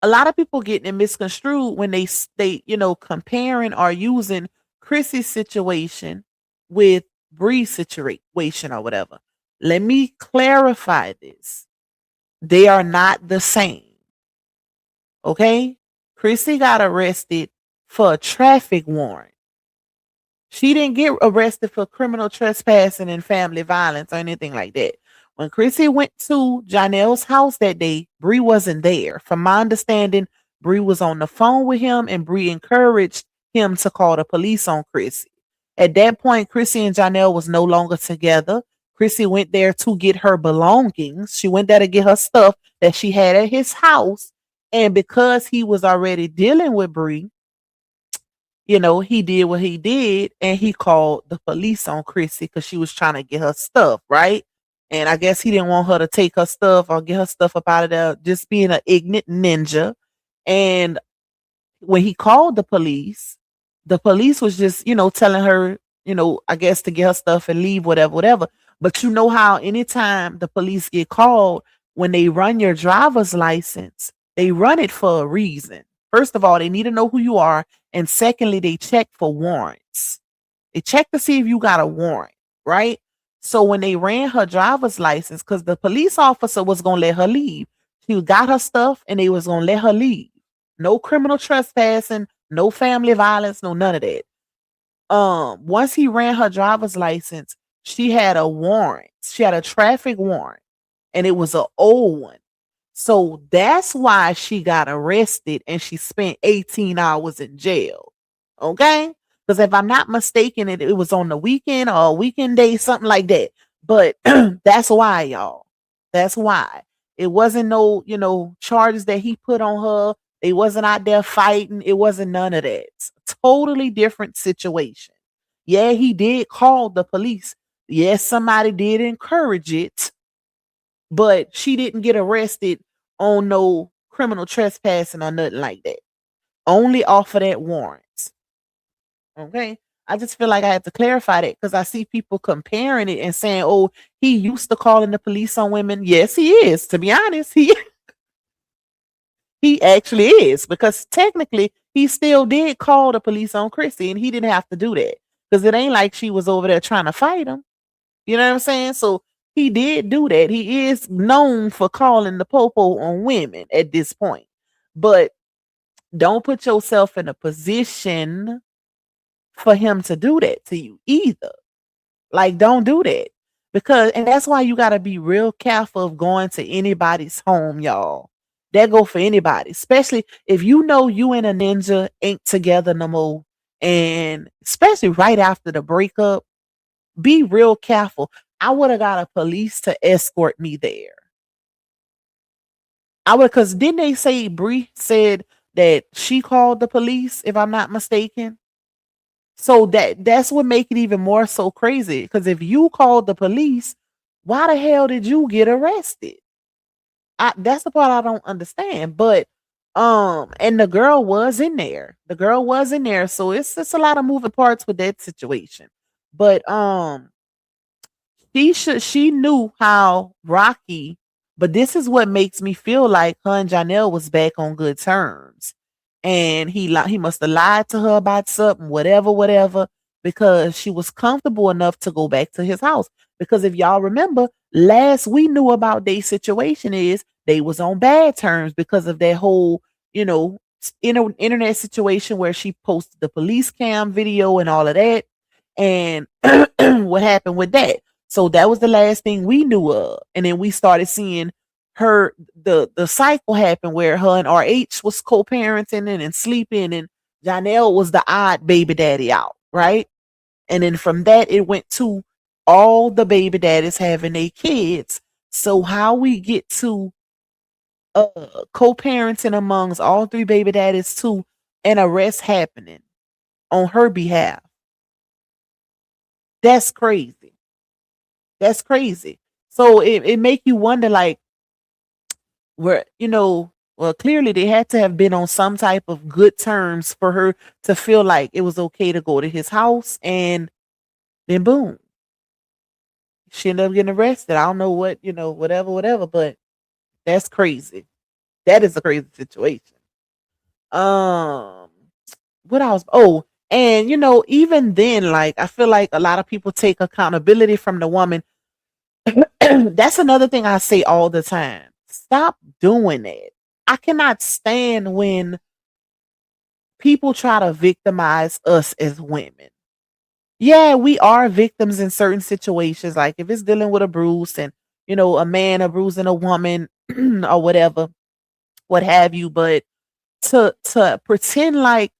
a lot of people getting it misconstrued when they state, comparing or using Chrissy's situation with Bree's situation or whatever. Let me clarify this. They are not the same. Okay? Chrissy got arrested for a traffic warrant. She didn't get arrested for criminal trespassing and family violence or anything like that. When Chrissy went to Johnell's house that day, Bree wasn't there. From my understanding, Bree was on the phone with him, and Bree encouraged him to call the police on Chrissy. At that point, Chrissy and Johnell was no longer together. Chrissy went there to get her belongings. She went there to get her stuff that she had at his house. And because he was already dealing with Bree, he did what he did, and he called the police on Chrissy because she was trying to get her stuff, right? And I guess he didn't want her to take her stuff or get her stuff up out of there, just being an ignorant ninja. And when he called the police was just, telling her, I guess to get her stuff and leave, whatever. But you know how anytime the police get called, when they run your driver's license, they run it for a reason. First of all, they need to know who you are. And secondly, they check for warrants. They check to see if you got a warrant, right? So when they ran her driver's license, because the police officer was going to let her leave, she got her stuff and they was going to let her leave. No criminal trespassing, no family violence, no none of that. Once he ran her driver's license, she had a warrant. She had a traffic warrant, and it was an old one. So that's why she got arrested and she spent 18 hours in jail. Okay? Because if I'm not mistaken, it was on the weekend or a weekend day, something like that. But that's why, y'all. That's why. It wasn't no, charges that he put on her. They wasn't out there fighting. It wasn't none of that. It's a totally different situation. Yeah, he did call the police. Yes, somebody did encourage it. But she didn't get arrested on no criminal trespassing or nothing like that. Only off of that warrant. Okay? I just feel like I had to clarify that because I see people comparing it and saying, oh, he used to calling the police on women. Yes, he is. To be honest, he actually is, because technically he still did call the police on Chrissy, and he didn't have to do that because it ain't like she was over there trying to fight him. You know what I'm saying? So he did do that. He is known for calling the popo on women at this point. But don't put yourself in a position for him to do that to you either. Like, don't do that. And that's why you got to be real careful of going to anybody's home, y'all. That go for anybody, especially if you know you and a ninja ain't together no more. And especially right after the breakup, be real careful. I would have got a police to escort me there. Because didn't they say Bree said that she called the police, if I'm not mistaken? So that's what make it even more so crazy. Because if you called the police, why the hell did you get arrested? That's the part I don't understand. But and the girl was in there. So it's a lot of moving parts with that situation. But she knew how rocky, but this is what makes me feel like her and Janelle was back on good terms. And he must have lied to her about something, whatever, because she was comfortable enough to go back to his house. Because if y'all remember, last we knew about their situation is they was on bad terms because of that whole, internet situation where she posted the police cam video and all of that. And what happened with that? So that was the last thing we knew of. And then we started seeing the cycle happen where her and RH was co-parenting and sleeping, and Janelle was the odd baby daddy out, right? And then from that, it went to all the baby daddies having their kids. So how we get to co-parenting amongst all three baby daddies too, and arrest happening on her behalf. That's crazy. That's crazy. So it make you wonder, like, where, well, clearly they had to have been on some type of good terms for her to feel like it was okay to go to his house, and then boom, she ended up getting arrested. I don't know what, whatever, but that's crazy. That is a crazy situation. Um, what else? Oh, and even then, like, I feel like a lot of people take accountability from the woman. That's another thing I say all the time. Stop doing it. I cannot stand when people try to victimize us as women. Yeah, we are victims in certain situations. Like if it's dealing with a bruise and, a man abusing a woman or whatever, what have you. But to pretend like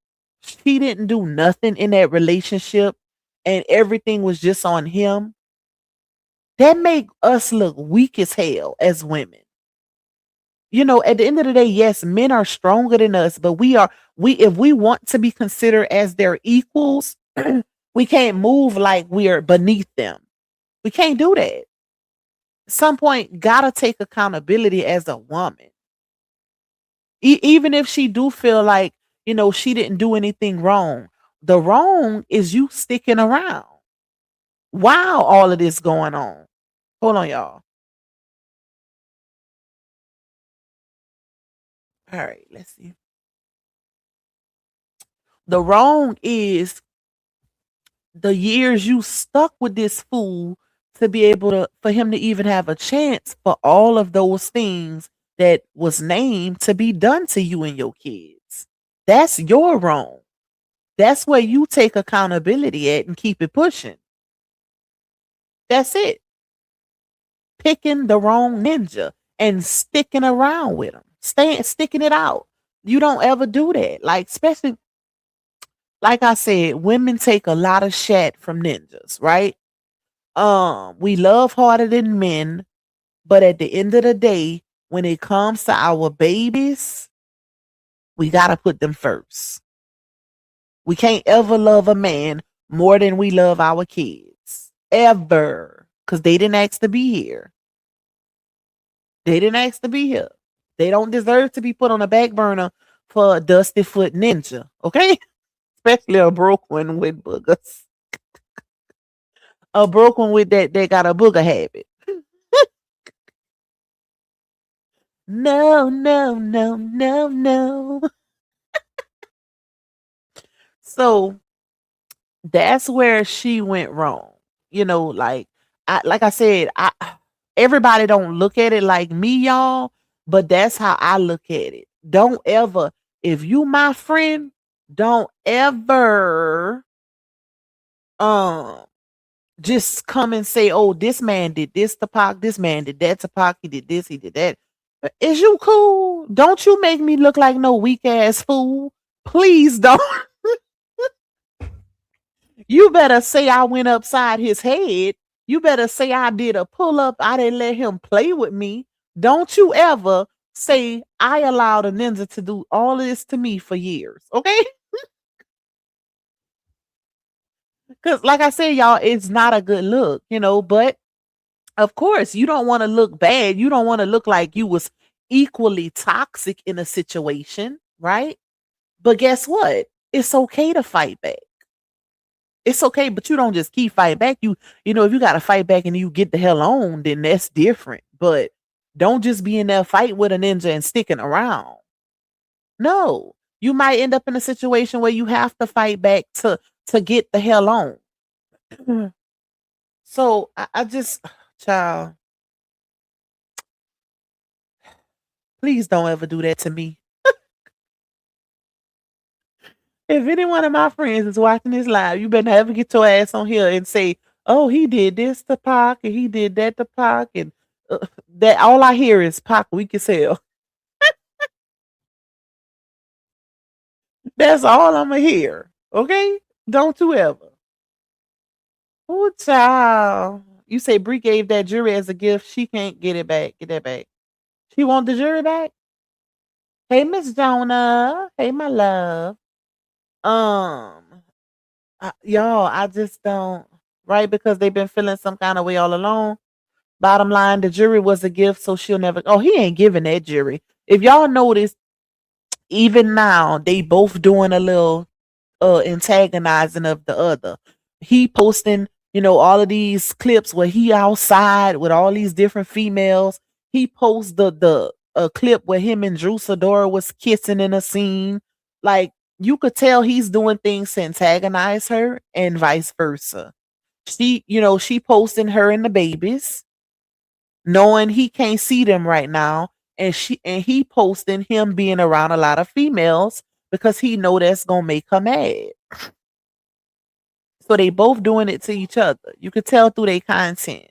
she didn't do nothing in that relationship and everything was just on him, that make us look weak as hell as women. At the end of the day, yes, men are stronger than us, but we if we want to be considered as their equals, we can't move like we're beneath them. We can't do that. At some point, gotta take accountability as a woman. Even if she do feel like, she didn't do anything wrong. The wrong is you sticking around while all of this going on. Hold on, y'all. All right, let's see. The wrong is the years you stuck with this fool to be able to, for him to even have a chance for all of those things that was named to be done to you and your kids. That's your wrong. That's where you take accountability at and keep it pushing. That's it. Picking the wrong ninja and sticking around with him, sticking it out. You don't ever do that. Like, especially, like I said, women take a lot of shit from ninjas, right? We love harder than men, but at the end of the day, when it comes to our babies, we gotta put them first. We can't ever love a man more than we love our kids. Ever. Because they didn't ask to be here. They didn't ask to be here. They don't deserve to be put on a back burner for a dusty foot ninja. Okay? Especially a broke one with boogers. A broke one with that got a booger habit. No, no, no, no, no. So that's where she went wrong. Like I said, everybody don't look at it like me, y'all, but that's how I look at it. Don't ever, if you my friend, don't ever just come and say, oh, this man did this to Pac, this man did that to Pac, he did this, he did that. Is you cool? Don't you make me look like no weak ass fool. Please don't. You better say I went upside his head. You better say I did a pull up. I didn't let him play with me. Don't you ever say I allowed a ninja to do all of this to me for years. Okay? Because, like I said, y'all, it's not a good look, but of course, you don't want to look bad. You don't want to look like you was equally toxic in a situation, right? But guess what? It's okay to fight back. It's okay, but you don't just keep fighting back. If you got to fight back and you get the hell on, then that's different. But don't just be in there fighting with a ninja and sticking around. No, you might end up in a situation where you have to fight back to get the hell on. So I just, child, please don't ever do that to me. If any one of my friends is watching this live, you better never get your ass on here and say, oh, he did this to Pac and he did that to Pac. And that all I hear is Pac weak as hell. That's all I'm going to hear. Okay? Don't you ever. Oh, child. You say Bree gave that jury as a gift. She can't get it back. Get that back. She want the jury back? Hey, Miss Jonah. Hey, my love. Y'all, I just don't. Right, because they've been feeling some kind of way all along. Bottom line, the jury was a gift, so she'll never. Oh, he ain't giving that jury. If y'all notice, even now they both doing a little antagonizing of the other. He posting, all of these clips where he outside with all these different females. He posts the a clip where him and Drew Sidora was kissing in a scene. Like, you could tell he's doing things to antagonize her and vice versa. She posting her and the babies, knowing he can't see them right now, and he posting him being around a lot of females because he know that's gonna make her mad. So they both doing it to each other. You could tell through their content.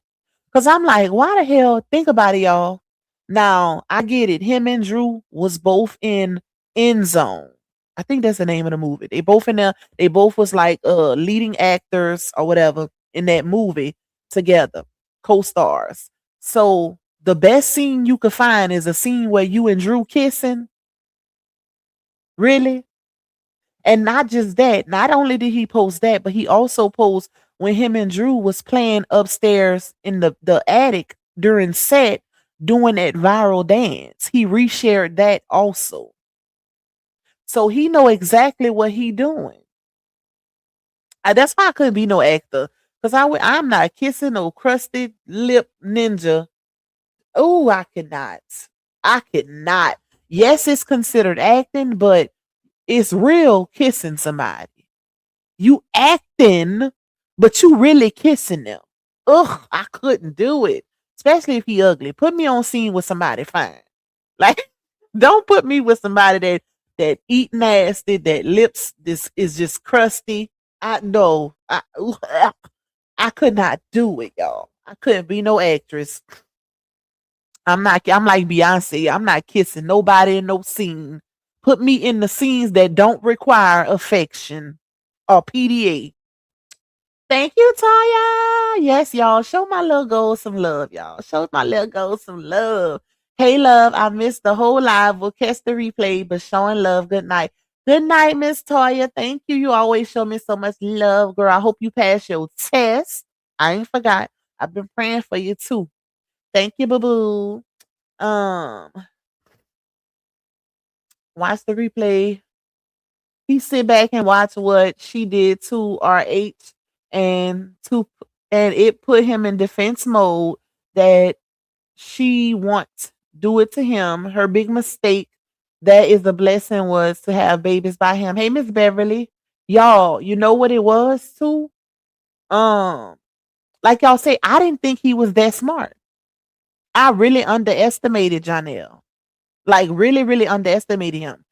Cause I'm like, why the hell? Think about it, y'all. Now I get it. Him and Drew was both in End Zone. I think that's the name of the movie. They both in there. They both was like leading actors or whatever in that movie together, co-stars. So the best scene you could find is a scene where you and Drew kissing. Really? And not just that, not only did he post that, but he also posted when him and Drew was playing upstairs in the attic during set doing that viral dance. He reshared that also. So he know exactly what he doing. That's why I couldn't be no actor. Because I'm not kissing no crusted lip ninja. Oh, I cannot. I could not. Yes, it's considered acting, but it's real kissing somebody. You acting, but you really kissing them. Ugh, I couldn't do it. Especially if he ugly. Put me on scene with somebody fine. Like, don't put me with somebody that eat nasty, that lips this is just crusty. I know. I could not do it, y'all. I couldn't be no actress. I'm like Beyonce. I'm not kissing nobody in no scene. Put me in the scenes that don't require affection or PDA. Thank you, Taya. Yes, y'all. Show my little girl some love, y'all. Show my little girl some love. Hey, love. I missed the whole live. We'll catch the replay, but showing love. Good night. Good night, Miss Toya. Thank you. You always show me so much love, girl. I hope you pass your test. I ain't forgot. I've been praying for you too. Thank you, boo boo. Watch the replay. He sit back and watch what she did to RH and it put him in defense mode that she wants do it to him. Her big mistake, that is a blessing, was to have babies by him. Hey, Miss Beverly. Y'all, you know what it was too? Like y'all say, I didn't think he was that smart. I really underestimated Johnell. Like, really, really underestimated him.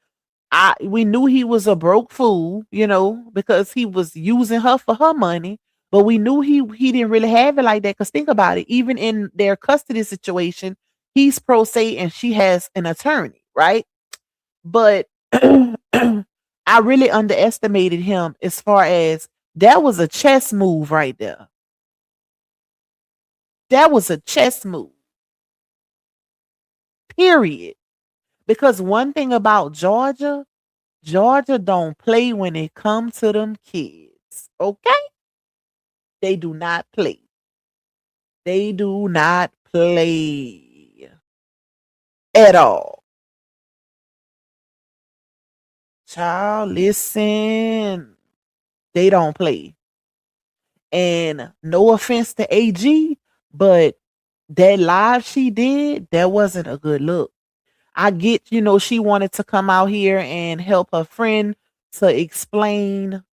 We knew he was a broke fool, because he was using her for her money. But we knew he didn't really have it like that. Because think about it, even in their custody situation, he's pro se and she has an attorney, right? But I really underestimated him as far as that was a chess move right there. That was a chess move. Period. Because one thing about Georgia don't play when it comes to them kids. Okay? They do not play. They do not play at all. Child, listen. They don't play. And no offense to AG, but that live she did, that wasn't a good look. I get, she wanted to come out here and help her friend to explain,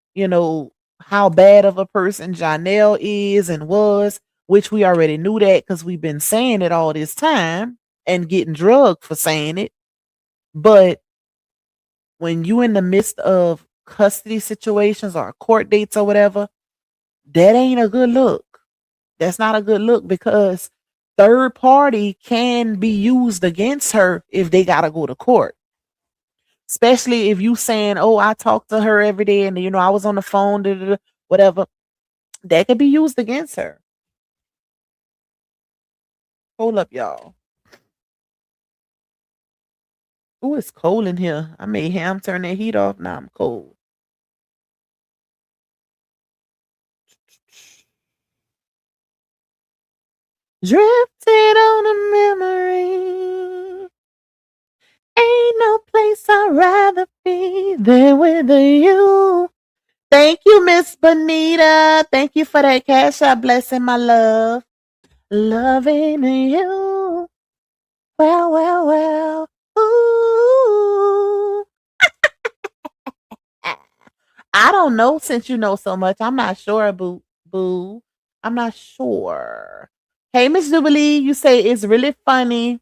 how bad of a person Janelle is and was, which we already knew that because we've been saying it all this time and getting drugged for saying it. But when you in the midst of custody situations or court dates or whatever, that ain't a good look. That's not a good look because third party can be used against her if they got to go to court. Especially if you saying, oh, I talk to her every day and, I was on the phone, whatever. That could be used against her. Hold up, y'all. Ooh, it's cold in here. I made Ham turn that heat off. Now I'm cold. Drifted on a memory. Ain't no place I'd rather be than with you. Thank you, Miss Bonita. Thank you for that cash out blessing, my love. Loving you. Well, well, well. Ooh. I don't know since you know so much. I'm not sure, boo. Boo. I'm not sure. Hey, Miss Jubilee, you say it's really funny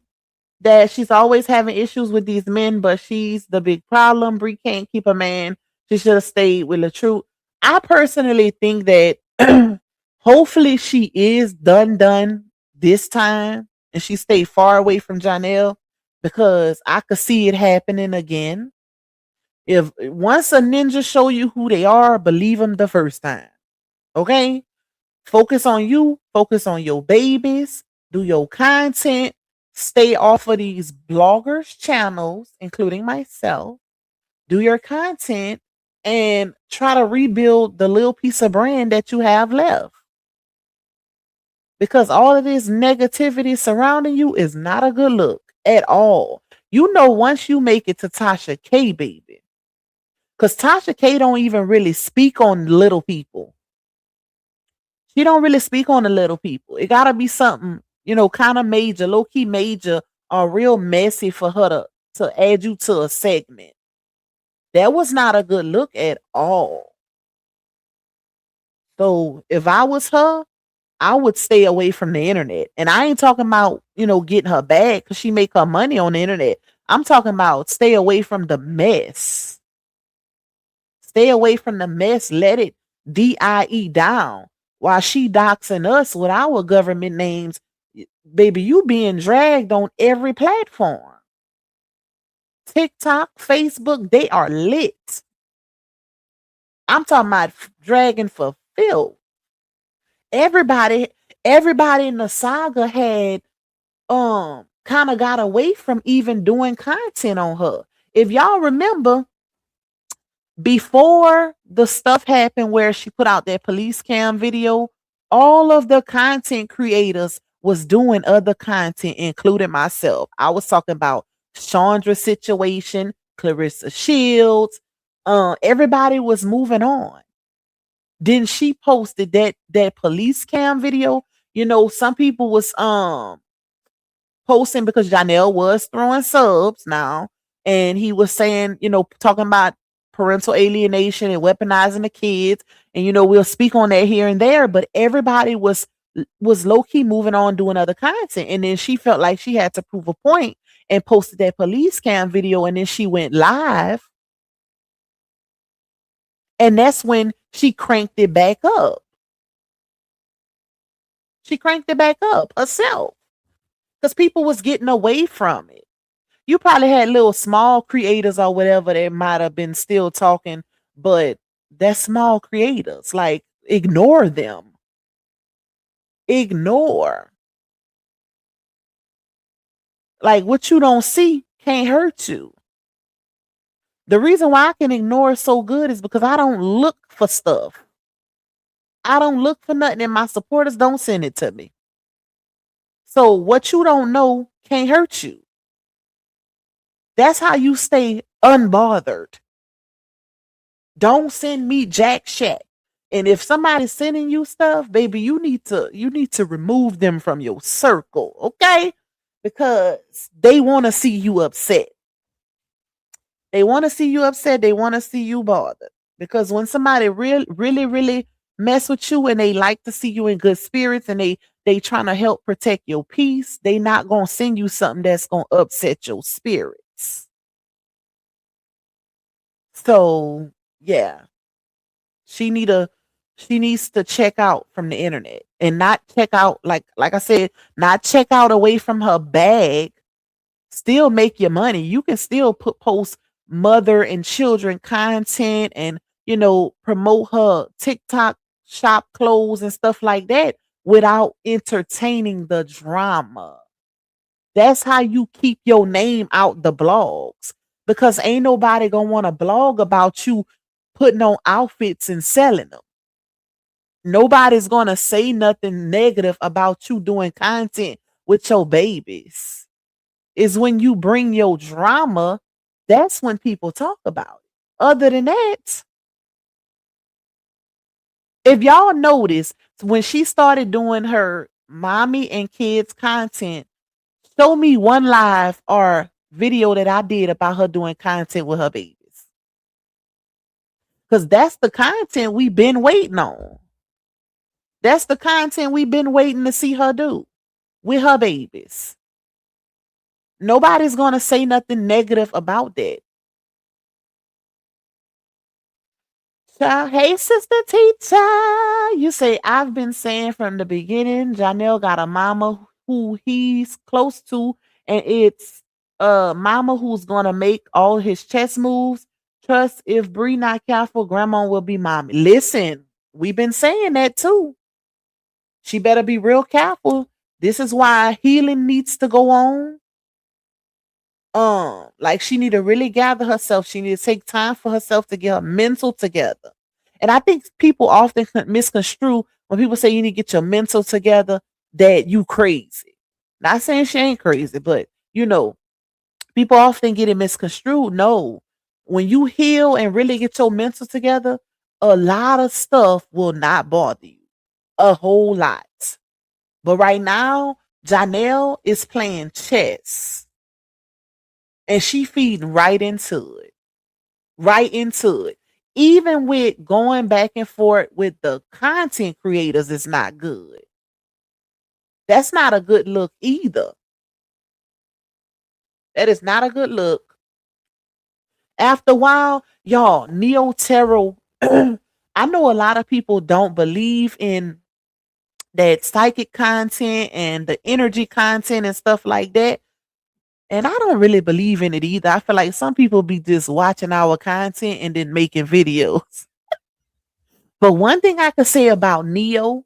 that she's always having issues with these men, but she's the big problem. Bree can't keep a man. She should have stayed with LaTrue. I personally think that hopefully she is done this time and she stayed far away from Johnell because I could see it happening again. If once a ninja show you who they are, believe them the first time. Okay? Focus on you, focus on your babies, do your content, stay off of these bloggers' channels, including myself. Do your content and try to rebuild the little piece of brand that you have left. Because all of this negativity surrounding you is not a good look at all. You know, once you make it to Tasha K, baby, because Tasha K don't even really speak on little people. She don't really speak on the little people. It gotta be something, you know, kind of major, low-key major, or real messy for her to add you to a segment. That was not a good look at all. So if I was her, I would stay away from the internet. And I ain't talking about, you know, getting her back because she make her money on the internet. I'm talking about stay away from the mess. Stay away from the mess. Let it DIE down. While she doxing us with our government names, baby, you being dragged on every platform. TikTok, Facebook, they are lit. I'm talking about dragging for filth. Everybody in the saga had kind of got away from even doing content on her. If y'all remember, before the stuff happened where she put out that police cam video, all of the content creators was doing other content, including myself. I was talking about Chandra's situation, Clarissa Shields. Everybody was moving on. Then she posted that police cam video. You know, some people was posting because Janelle was throwing subs now, and he was saying, you know, talking about parental alienation and weaponizing the kids, and you know, we'll speak on that here and there, but everybody was low-key moving on doing other content. And then she felt like she had to prove a point and posted that police cam video, and then she went live, and that's when she cranked it back up. She cranked it back up herself because people was getting away from it. You probably had little small creators or whatever that might have been still talking, but that's small creators. Like, ignore them. Ignore. Like, what you don't see can't hurt you. The reason why I can ignore so good is because I don't look for stuff. I don't look for nothing, and my supporters don't send it to me. So what you don't know can't hurt you. That's how you stay unbothered. Don't send me jack shit. And if somebody's sending you stuff, baby, you need to remove them from your circle, okay? Because they want to see you upset. They want to see you upset. They want to see you bothered. Because when somebody really mess with you and they like to see you in good spirits and they trying to help protect your peace, they not going to send you something that's going to upset your spirits. So, yeah. She needs to check out from the internet and not check out, like I said, not check out away from her bag. Still make your money. You can still post mother and children content and, you know, promote her TikTok shop clothes and stuff like that without entertaining the drama. That's how you keep your name out the blogs, because ain't nobody gonna want to blog about you putting on outfits and selling them. Nobody's gonna say nothing negative about you doing content with your babies. Is when you bring your drama, that's when people talk about it. Other than that, if y'all notice, when she started doing her mommy and kids content, show me one live or video that I did about her doing content with her babies. Because that's the content we've been waiting on. That's the content we've been waiting to see her do with her babies. Nobody's going to say nothing negative about that. Hey, sister teacher. You say, I've been saying from the beginning, Johnell got a mama who he's close to, and it's mama who's going to make all his chess moves. Trust if Bree not careful, grandma will be mommy. Listen, we've been saying that too. She better be real careful. This is why healing needs to go on. Like she need to really gather herself. She need to take time for herself to get her mental together. And I think people often misconstrue when people say you need to get your mental together that you crazy. Not saying she ain't crazy, but you know, people often get it misconstrued. No, when you heal and really get your mental together, a lot of stuff will not bother you. A whole lot. But right now, Janelle is playing chess. And she feeding right into it. Right into it. Even with going back and forth with the content creators is not good. That's not a good look either. That is not a good look. After a while, y'all, Neo Tarot, I know a lot of people don't believe in that psychic content and the energy content and stuff like that. And I don't really believe in it either. I feel like some people be just watching our content and then making videos. But one thing I could say about Neo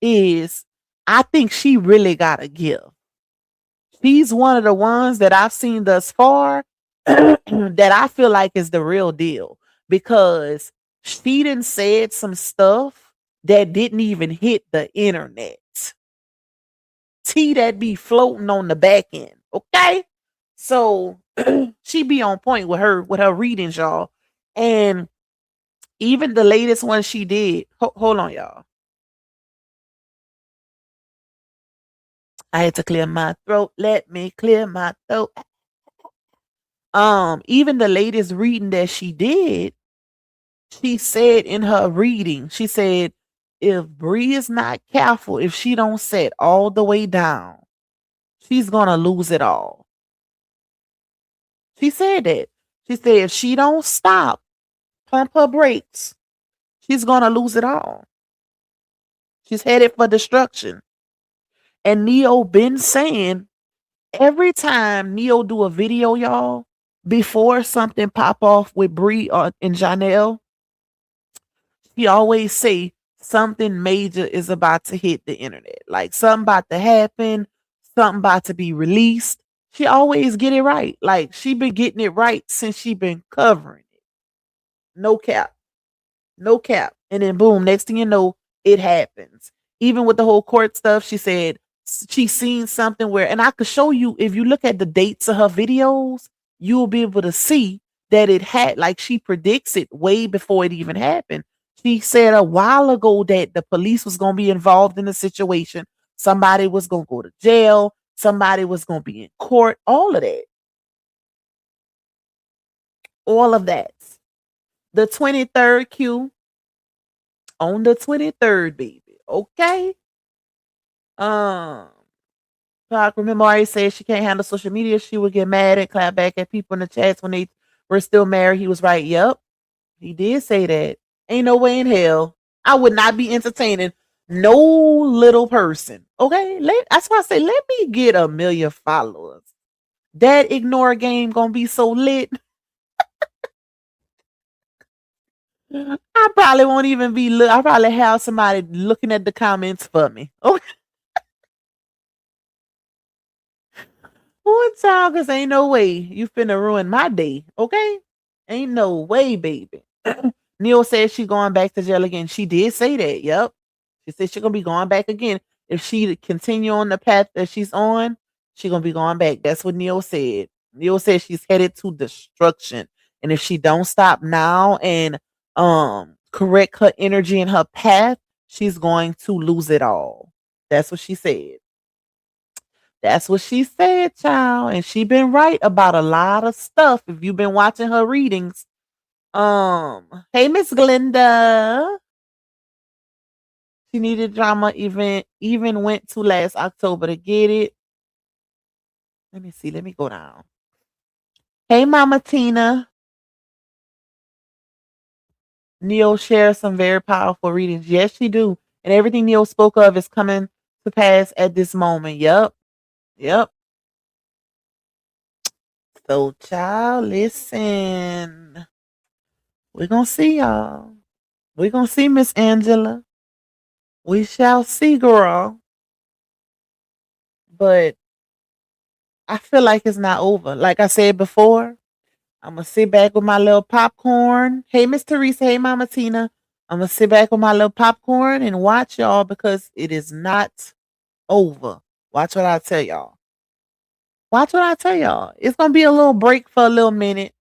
is I think she really got a gift. She's one of the ones that I've seen thus far that I feel like is the real deal, because she done said some stuff that didn't even hit the internet. Tea that be floating on the back end. Okay. So she be on point with her readings, y'all. And even the latest one she did. Hold on, y'all. I had to clear my throat. Let me clear my throat. Even the latest reading that she did, she said in her reading, she said, if Bree is not careful, if she don't set all the way down, she's gonna lose it all. She said that. She said if she don't stop, pump her brakes, she's gonna lose it all. She's headed for destruction. And Neo been saying every time Neo do a video, y'all, before something pop off with Bree or and Janelle, he always say something major is about to hit the internet. Like something about to happen, something about to be released. She always get it right. Like she been getting it right since she been covering it. No cap. No cap. And then boom, next thing you know, it happens. Even with the whole court stuff, she said she seen something where, and I could show you, if you look at the dates of her videos, you'll be able to see that it had, like she predicts it way before it even happened. She said a while ago that the police was going to be involved in the situation. Somebody was going to go to jail. Somebody was going to be in court. All of that. All of that. The 23rd Q. On the 23rd, baby. Okay. I remember I said she can't handle social media. She would get mad and clap back at people in the chats when they were still married. He was right. Yep. He did say that. Ain't no way in hell I would not be entertaining no little person. Okay. That's why I say let me get 1 million followers. That ignore game gonna be so lit. I probably won't even be I probably have somebody looking at the comments for me. Okay. One time, cause ain't no way you finna ruin my day. Okay. Ain't no way, baby. Neil said she going back to jail again. She did say that. Yep. She said she gonna be going back again. If she continue on the path that she's on, she gonna be going back. That's what Neil said. Neil said she's headed to destruction. And if she don't stop now and correct her energy and her path, she's going to lose it all. That's what she said. That's what she said, child. And she been right about a lot of stuff. If you've been watching her readings. Hey, Miss Glenda. She needed drama event, even went to last October to get it. Let me see. Let me go down. Hey, Mama Tina. Neil shares some very powerful readings. Yes, she do. And everything Neil spoke of is coming to pass at this moment. Yep. Yep. So, child, listen. We're going to see y'all. We're going to see Miss Angela. We shall see, girl. But I feel like it's not over. Like I said before, I'm going to sit back with my little popcorn. Hey, Miss Teresa. Hey, Mama Tina. I'm going to sit back with my little popcorn and watch y'all because it is not over. Watch what I tell y'all. Watch what I tell y'all. It's going to be a little break for a little minute.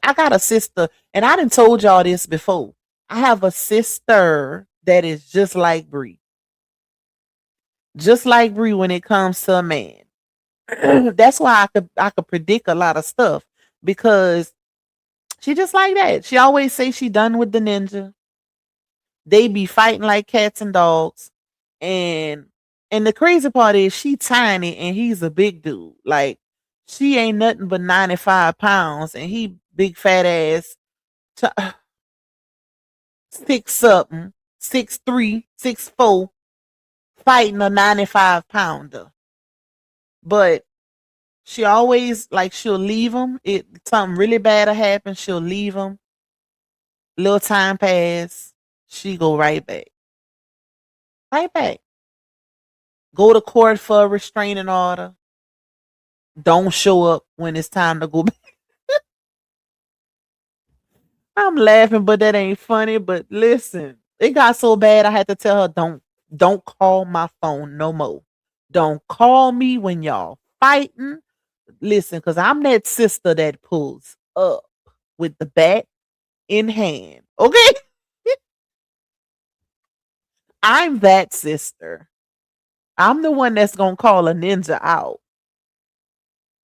I got a sister, and I done told y'all this before. I have a sister that is just like Bree. Just like Bree when it comes to a man. That's why I could predict a lot of stuff because she just like that. She always say she done with the ninja. They be fighting like cats and dogs. And the crazy part is she tiny and he's a big dude. Like she ain't nothing but 95 pounds and he big fat ass 6 something, 6'3", 6'4", fighting a 95 pounder. But she always like she'll leave him. It something really bad will happen. She'll leave him. Little time pass. She go right back. Right back. Go to court for a restraining order. Don't show up when it's time to go back. I'm laughing, but that ain't funny. But listen, it got so bad I had to tell her don't call my phone no more. Don't call me when y'all fighting. Listen, because I'm that sister that pulls up with the bat in hand. Okay? I'm that sister. I'm the one that's going to call a ninja out.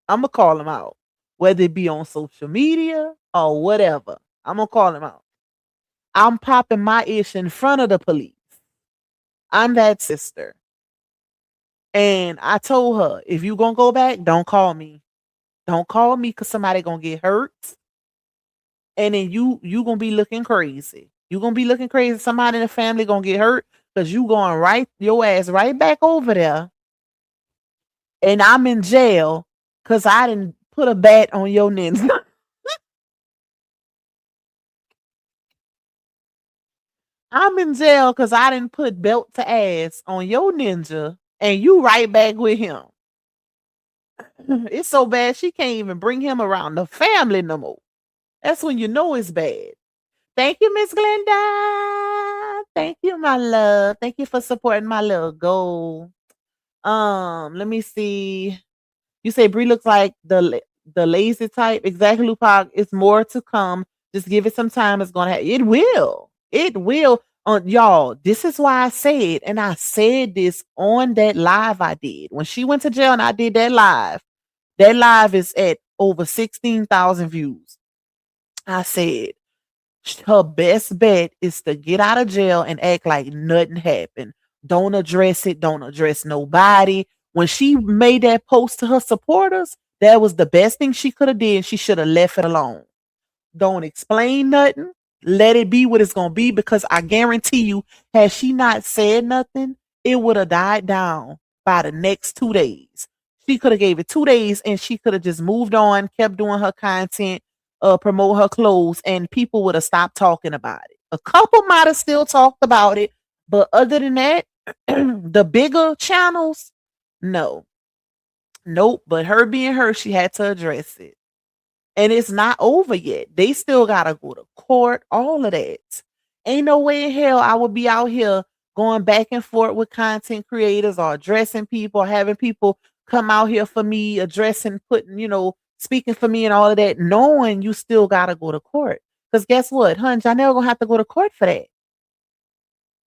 I'm going to call him out. Whether it be on social media or whatever. I'm going to call him out. I'm popping my ish in front of the police. I'm that sister. And I told her, if you going to go back, don't call me. Don't call me because somebody going to get hurt. And then you going to be looking crazy. You going to be looking crazy. Somebody in the family going to get hurt because you going right, your ass right back over there. And I'm in jail because I didn't put a bat on your ninja. I'm in jail because I didn't put belt to ass on your ninja and you right back with him. It's so bad she can't even bring him around the family no more. That's when you know it's bad. Thank you, Miss Glenda. Thank you, my love. Thank you for supporting my little goal. Let me see. You say Brie looks like the lazy type. Exactly, Lupac. It's more to come. Just give it some time. It's gonna happen. It will. It will. Y'all, this is why I said, and I said this on that live I did. When she went to jail and I did that live is at over 16,000 views. I said, her best bet is to get out of jail and act like nothing happened. Don't address it. Don't address nobody. When she made that post to her supporters, that was the best thing she could have did. She should have left it alone. Don't explain nothing. Let it be what it's going to be because I guarantee you, had she not said nothing, it would have died down by the next 2 days. She could have gave it 2 days and she could have just moved on, kept doing her content, promote her clothes, and people would have stopped talking about it. A couple might have still talked about it, but other than that, the bigger channels, no. Nope. But her being her, she had to address it. And it's not over yet. They still gotta go to court, all of that. Ain't no way in hell I would be out here going back and forth with content creators or addressing people, or having people come out here for me, addressing, putting, speaking for me and all of that, knowing you still gotta go to court. Because guess what? Janelle gonna have to go to court for that.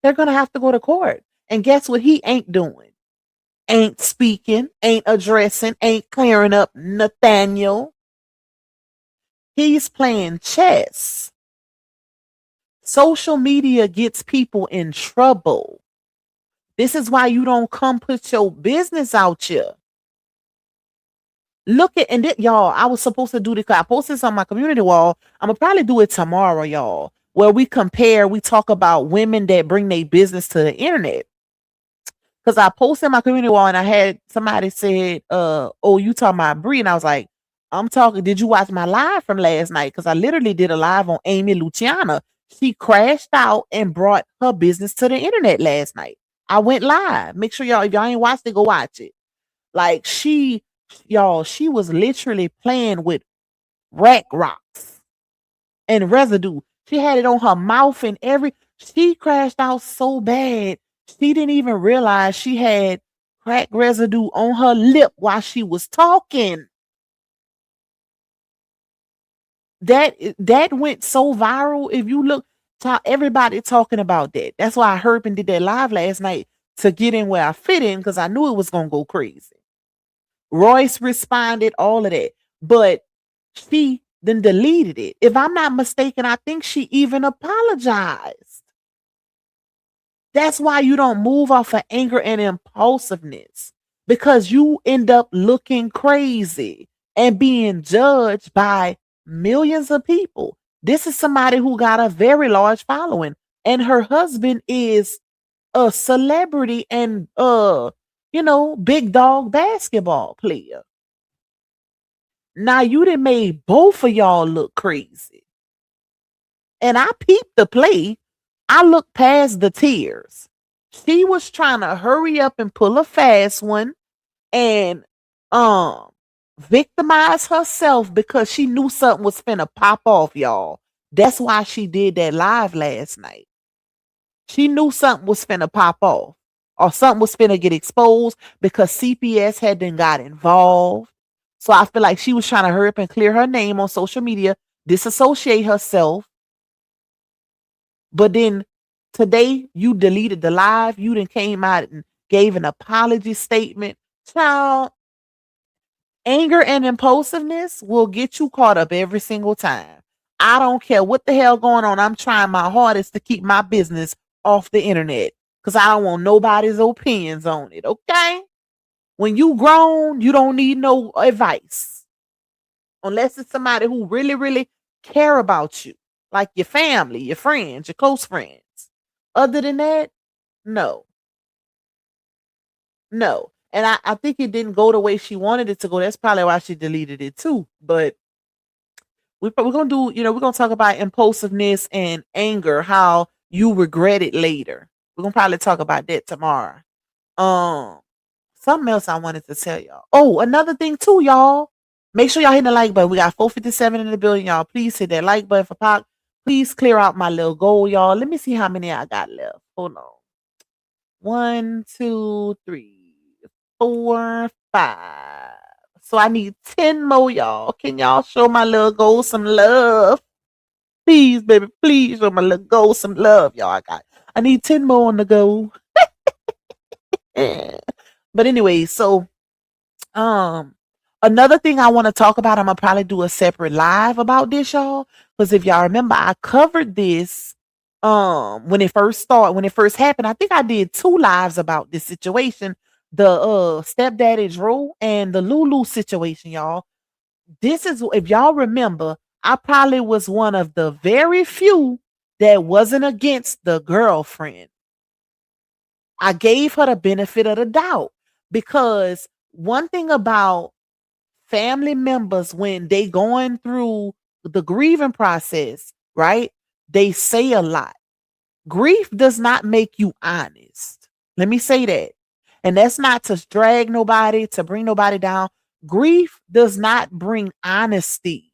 They're gonna have to go to court. And guess what he ain't doing? Ain't speaking, ain't addressing, ain't clearing up Nathaniel. He's playing chess. Social media gets people in trouble. This is why you don't come put your business out here. Look at, and y'all, I was supposed to do this. I posted this on my community wall. I'm gonna probably do it tomorrow, y'all, where we talk about women that bring their business to the internet. Because I posted my community wall and I had somebody said, oh, you talking about Bree? And I was like, I'm talking, did you watch my live from last night? Because I literally did a live on Amy Luciana. She crashed out and brought her business to the internet last night. I went live. Make sure y'all, if y'all ain't watched it, go watch it. Like she was literally playing with rack rocks and residue. She had it on her mouth and she crashed out so bad. She didn't even realize she had crack residue on her lip while she was talking. That went so viral. If you look, everybody talking about that. That's why I heard and did that live last night to get in where I fit in, because I knew it was gonna go crazy. Royce responded, all of that, but she then deleted it. If I'm not mistaken, I think she even apologized. That's why you don't move off of anger and impulsiveness, because you end up looking crazy and being judged by millions of people. This is somebody who got a very large following, and her husband is a celebrity and big dog basketball player. Now you done made both of y'all look crazy. And I peeped the play. I looked past the tears. She was trying to hurry up and pull a fast one and victimize herself because she knew something was finna pop off, y'all. That's why she did that live last night. She knew something was finna pop off, or something was finna get exposed, because CPS had then got involved. So I feel like she was trying to hurry up and clear her name on social media, disassociate herself. But then today you deleted the live. You then came out and gave an apology statement. Child, anger and impulsiveness will get you caught up every single time. I don't care what the hell going on. I'm trying my hardest to keep my business off the internet because I don't want nobody's opinions on it. Okay? When you grown, you don't need no advice. Unless it's somebody who really, really care about you. Like your family, your friends, your close friends. Other than that, no. No. And I think it didn't go the way she wanted it to go. That's probably why she deleted it too. But we're going to do, we're going to talk about impulsiveness and anger, how you regret it later. We're going to probably talk about that tomorrow. Something else I wanted to tell y'all. Oh, another thing too, y'all. Make sure y'all hit the like button. We got 457 in the building, y'all. Please hit that like button for Pac. Please clear out my little goal, y'all. Let me see how many I got left. Hold on. 1, 2, 3, 4, 5. So I need 10 more, y'all. Can y'all show my little goal some love? Please, baby, please show my little goal some love, y'all. I need 10 more on the go. But anyway, so another thing I want to talk about, I'm gonna probably do a separate live about this, y'all. Because if y'all remember, I covered this when it first happened. I think I did 2 lives about this situation, the stepdaddy Drew and the Lulu situation, y'all. This is, if y'all remember, I probably was one of the very few that wasn't against the girlfriend. I gave her the benefit of the doubt, because one thing about family members when they going through the grieving process, right? they say a lot. Grief does not make you honest. Let me say that. And that's not to drag nobody, to bring nobody down. Grief does not bring honesty.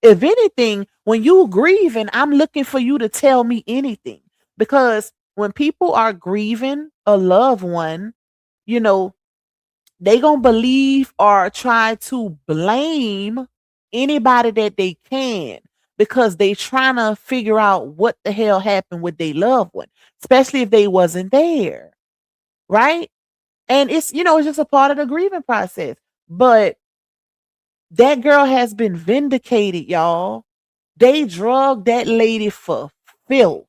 If anything, when you grieving, I'm looking for you to tell me anything. Because when people are grieving a loved one, you know, they gonna believe or try to blame anybody that they can because they trying to figure out what the hell happened with their loved one, especially if they wasn't there, right? And it's it's just a part of the grieving process. But that girl has been vindicated, y'all. They drugged that lady for filth.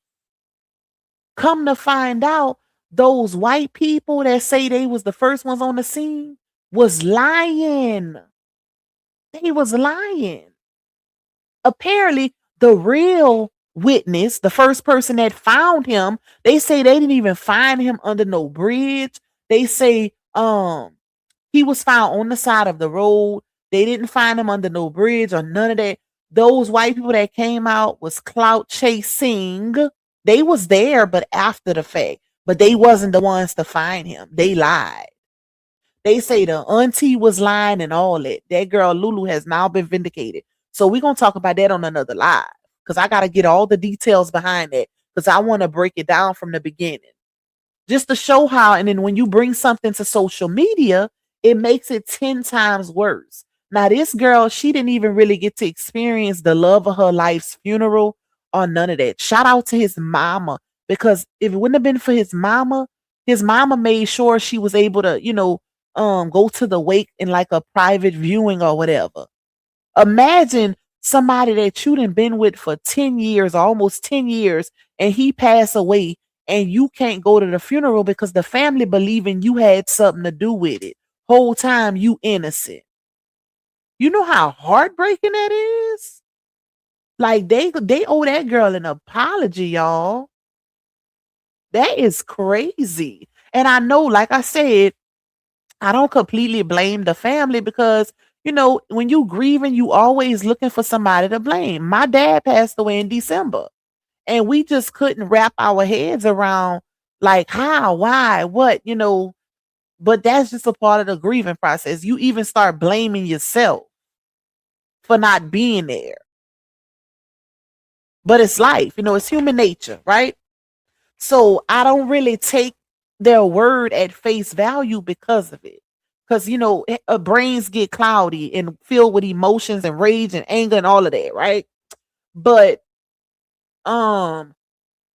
Come to find out, those white people that say they was the first ones on the scene was lying. They was lying. Apparently, the real witness, the first person that found him, they say they didn't even find him under no bridge. They say he was found on the side of the road. They didn't find him under no bridge or none of that. Those white people that came out was clout chasing. They was there, but after the fact. But they wasn't the ones to find him. They lied. They say the auntie was lying and all that. That girl Lulu has now been vindicated. So we're going to talk about that on another live. Because I got to get all the details behind that. Because I want to break it down from the beginning. Just to show how, and then when you bring something to social media, it makes it 10 times worse. Now, this girl, she didn't even really get to experience the love of her life's funeral or none of that. Shout out to his mama, because if it wouldn't have been for his mama made sure she was able to, go to the wake in like a private viewing or whatever. Imagine somebody that you done been with for 10 years, almost 10 years, and he passed away and you can't go to the funeral because the family believing you had something to do with it. Whole time you innocent. You know how heartbreaking that is? Like they owe that girl an apology, y'all. That is crazy. And I know, like I said, I don't completely blame the family because, when you grieving, you always looking for somebody to blame. My dad passed away in December and we just couldn't wrap our heads around like how, why, what, but that's just a part of the grieving process. You even start blaming yourself for not being there. But it's life, it's human nature, right? So I don't really take their word at face value because of it. Because, brains get cloudy and filled with emotions and rage and anger and all of that, right? But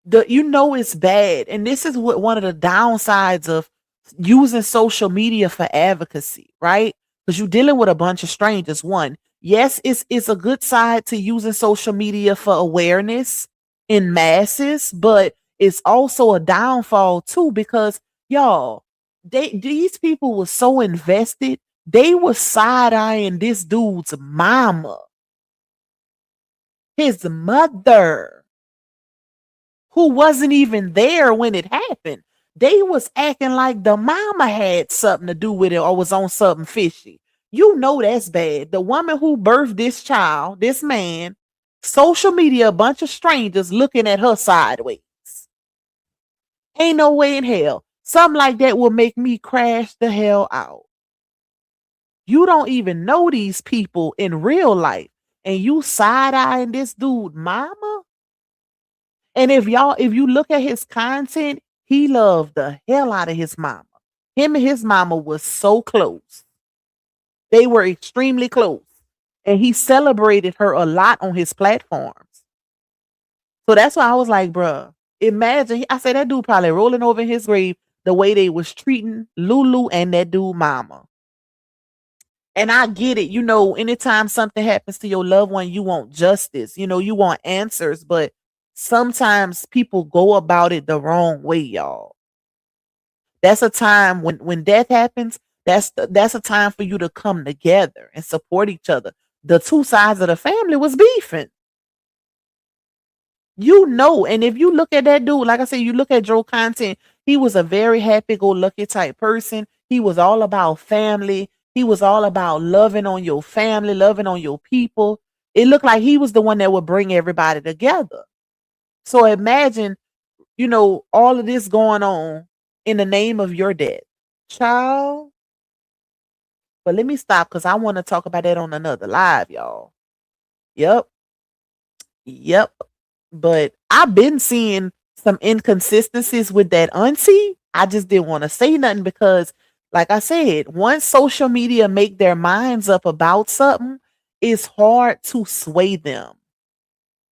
it's bad. And this is what one of the downsides of using social media for advocacy, right? Because you're dealing with a bunch of strangers. One, yes, it's a good side to using social media for awareness in masses, but it's also a downfall too, because y'all, these people were so invested, they were side-eyeing this dude's mama, his mother, who wasn't even there when it happened. They was acting like the mama had something to do with it or was on something fishy. That's bad. The woman who birthed this child, this man, social media, a bunch of strangers looking at her sideways. Ain't no way in hell. Something like that will make me crash the hell out. You don't even know these people in real life, and you side-eyeing this dude, mama? And if you look at his content, he loved the hell out of his mama. Him and his mama was so close. They were extremely close. And he celebrated her a lot on his platforms. So that's why I was like, bruh, imagine, I said that dude probably rolling over in his grave the way they was treating Lulu and that dude mama. And I get it. Anytime something happens to your loved one, you want justice. You want answers. But sometimes people go about it the wrong way, y'all. That's a time when death happens, that's a time for you to come together and support each other. The two sides of the family was beefing. And if you look at that dude, like I said, you look at Joe content, he was a very happy-go-lucky type person. He was all about family. He was all about loving on your family, loving on your people. It looked like he was the one that would bring everybody together. So imagine, all of this going on in the name of your death. Child. But let me stop because I want to talk about that on another live, y'all. Yep. Yep. But I've been seeing some inconsistencies with that auntie. I just didn't want to say nothing because, like I said, once social media make their minds up about something, it's hard to sway them.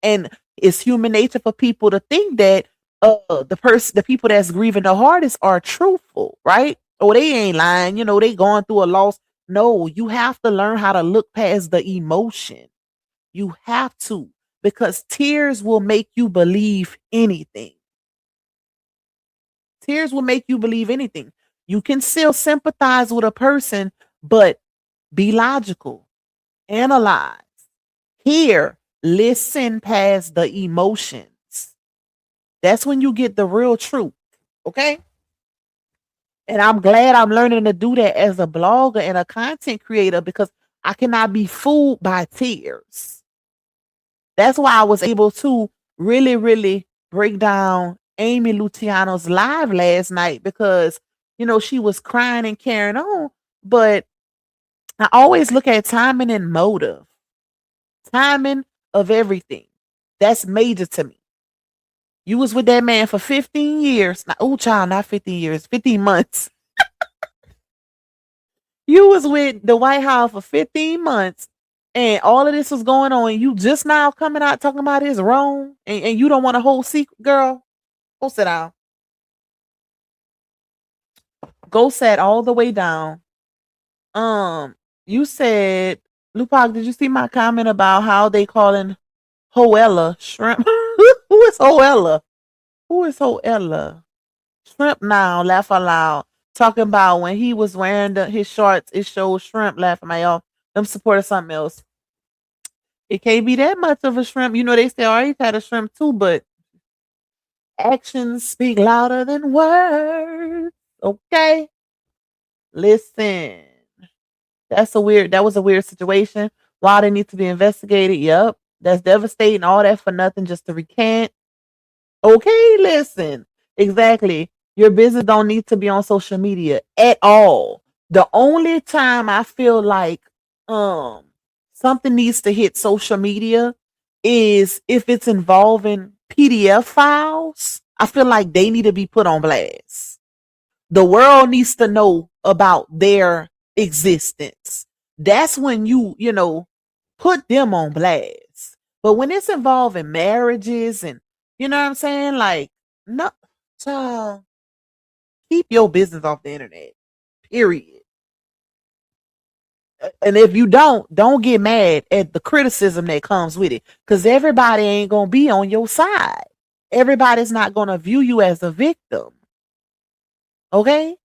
And it's human nature for people to think that the people that's grieving the hardest are truthful, right? Or they ain't lying, they going through a loss. No, you have to learn how to look past the emotion. You have to, because tears will make you believe anything. Tears will make you believe anything. You can still sympathize with a person, but be logical, analyze, hear, listen past the emotions. That's when you get the real truth. Okay. And I'm glad I'm learning to do that as a blogger and a content creator because I cannot be fooled by tears. That's why I was able to really, really break down Amy Luciano's live last night because, she was crying and carrying on. But I always look at timing and motive. Timing of everything. That's major to me. You was with that man for 15 years. Child, not 15 years, 15 months. You was with the White House for 15 months and all of this was going on. You just now coming out talking about it's wrong and you don't want a whole secret, girl. Go sit down. Go sit all the way down. You said, Lupac, did you see my comment about how they calling Hoella shrimp? Who is Hoella? Who is Hoella? Shrimp now, laugh aloud. Talking about when he was wearing his shorts, it showed shrimp laughing at y'all. Them supported something else. It can't be that much of a shrimp. They say, oh, he's had a shrimp too, but actions speak louder than words. Okay. Listen. That was a weird situation. Why they need to be investigated? Yep. That's devastating. All that for nothing just to recant. Okay, listen. Exactly. Your business don't need to be on social media at all. The only time I feel like something needs to hit social media is if it's involving PDF files. I feel like they need to be put on blast. The world needs to know about their existence. That's when you put them on blast. But when it's involving marriages and you know what I'm saying? Like, no, child, keep your business off the internet. Period. And if you don't get mad at the criticism that comes with it. Because everybody ain't gonna be on your side. Everybody's not gonna view you as a victim. Okay?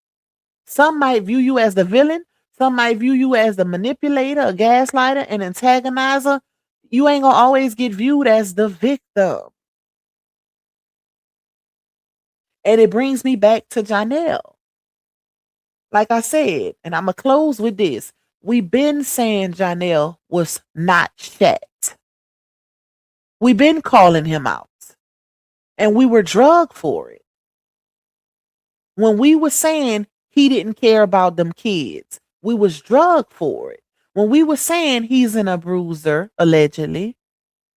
Some might view you as the villain. Some might view you as the manipulator, a gaslighter, an antagonizer. You ain't gonna always get viewed as the victim. And it brings me back to Janelle. Like I said, and I'm going to close with this. We've been saying Janelle was not Chet. We've been calling him out. And we were drugged for it. When we were saying he didn't care about them kids, we was drugged for it. When we were saying he's an abuser, allegedly,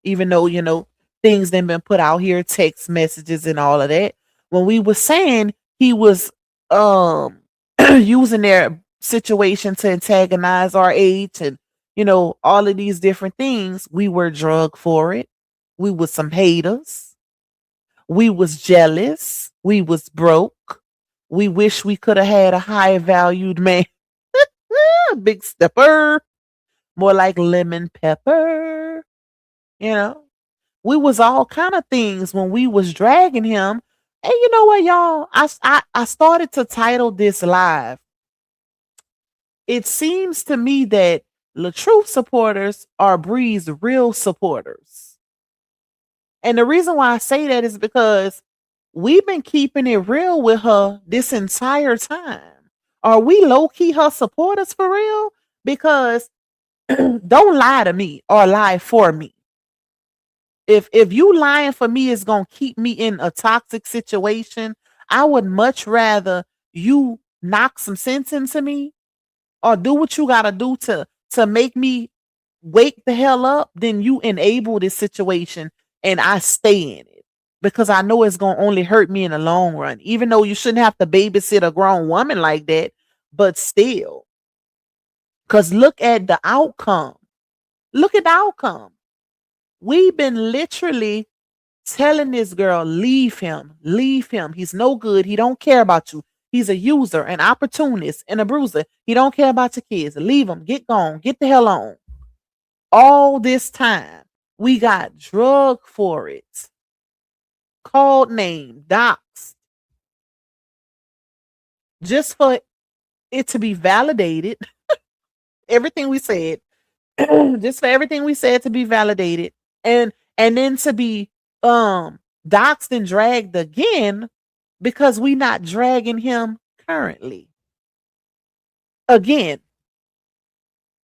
even though, things that been put out here, text messages and all of that. When we were saying he was using their situation to antagonize our age and all of these different things, we were drugged for it. We was some haters. We was jealous. We was broke. We wish we could have had a high valued man. Big stepper. More like lemon pepper. We was all kind of things when we was dragging him. And you know what, y'all? I started to title this live. It seems to me that the truth supporters are Bree's real supporters. And the reason why I say that is because we've been keeping it real with her this entire time. Are we low-key her supporters for real? Because Don't lie to me or lie for me. If you lying for me is gonna keep me in a toxic situation, I would much rather you knock some sense into me or do what you gotta do to make me wake the hell up than you enable this situation and I stay in it. Because I know it's gonna only hurt me in the long run. Even though you shouldn't have to babysit a grown woman like that, but still. Cause look at the outcome. Look at the outcome. We've been literally telling this girl, leave him, leave him. He's no good. He don't care about you. He's a user, an opportunist, and a bruiser. He don't care about your kids. Leave him. Get gone. Get the hell on. All this time, we got drug for it. Called name, doxed. Just for it to be validated. Everything we said. Just for everything we said to be validated. And then to be doxed and dragged again because we not dragging him currently. Again,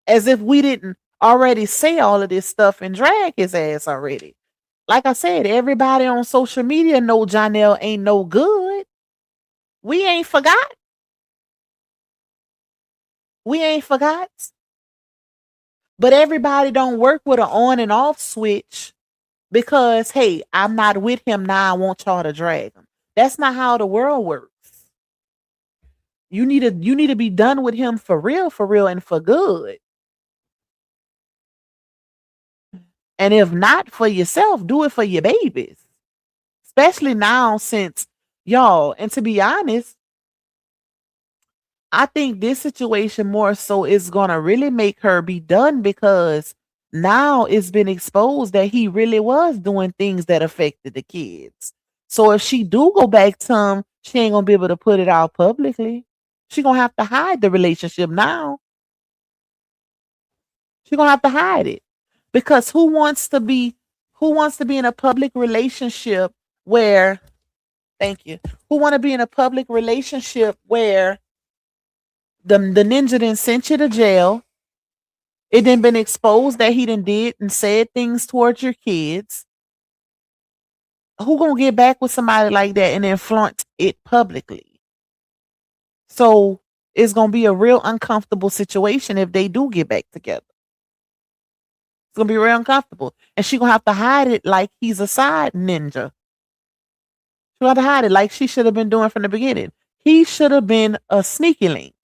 as if we didn't already say all of this stuff and drag his ass already. Like I said, everybody on social media know Johnell ain't no good. We ain't forgot. We ain't forgot. But everybody don't work with an on and off switch because, hey, I'm not with him now. I want y'all to drag him. That's not how the world works. You need to be done with him for real, and for good. And if not for yourself, do it for your babies. Especially now since y'all, and to be honest, I think this situation more so is going to really make her be done because now it's been exposed that he really was doing things that affected the kids. So if she do go back to him, she ain't going to be able to put it out publicly. She going to have to hide the relationship now. She going to have to hide it. Because who wants to be in a public relationship where, thank you, who want to be in a public relationship where the ninja didn't sent you to jail. It didn't been exposed that he done did and said things towards your kids. Who gonna get back with somebody like that and then flaunt it publicly? So it's gonna be a real uncomfortable situation if they do get back together. It's gonna be real uncomfortable. And she gonna have to hide it like he's a side ninja. She gonna have to hide it like she should have been doing from the beginning. He should have been a sneaky link.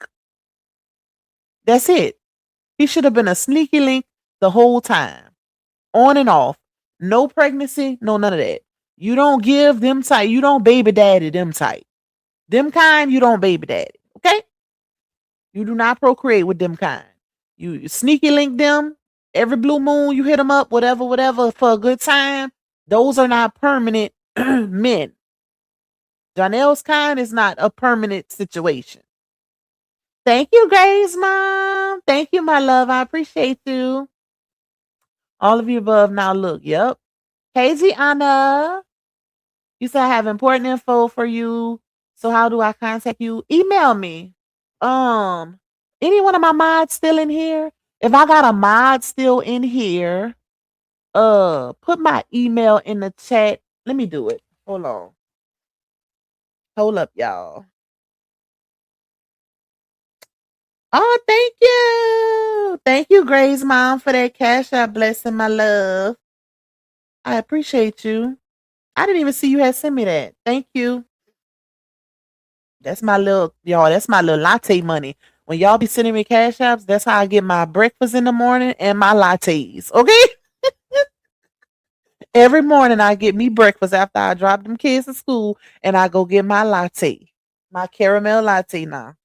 That's it. He should have been a sneaky link the whole time. On and off. No pregnancy, no none of that. You don't give them tight. You don't baby daddy them tight. Them kind, you don't baby daddy. Okay? You do not procreate with them kind. You sneaky link them. Every blue moon, you hit them up, whatever, for a good time. Those are not permanent men. Janelle's kind is not a permanent situation. Thank you, Grace Mom. Thank you, my love. I appreciate you. All of you above now look. Yep. Hey, Gianna. You said I have important info for you. So how do I contact you? Email me. Any one of my mods still in here? If I got a mod still in here, put my email in the chat. Let me do it. Hold on. Hold up, y'all. Oh, thank you. Thank you, Grace Mom, for that cash app blessing, my love. I appreciate you. I didn't even see you had sent me that. Thank you. That's my little, y'all, that's my little latte money. When y'all be sending me cash apps, that's how I get my breakfast in the morning and my lattes. Okay? Every morning I get me breakfast after I drop them kids to school and I go get my latte. My caramel latte now.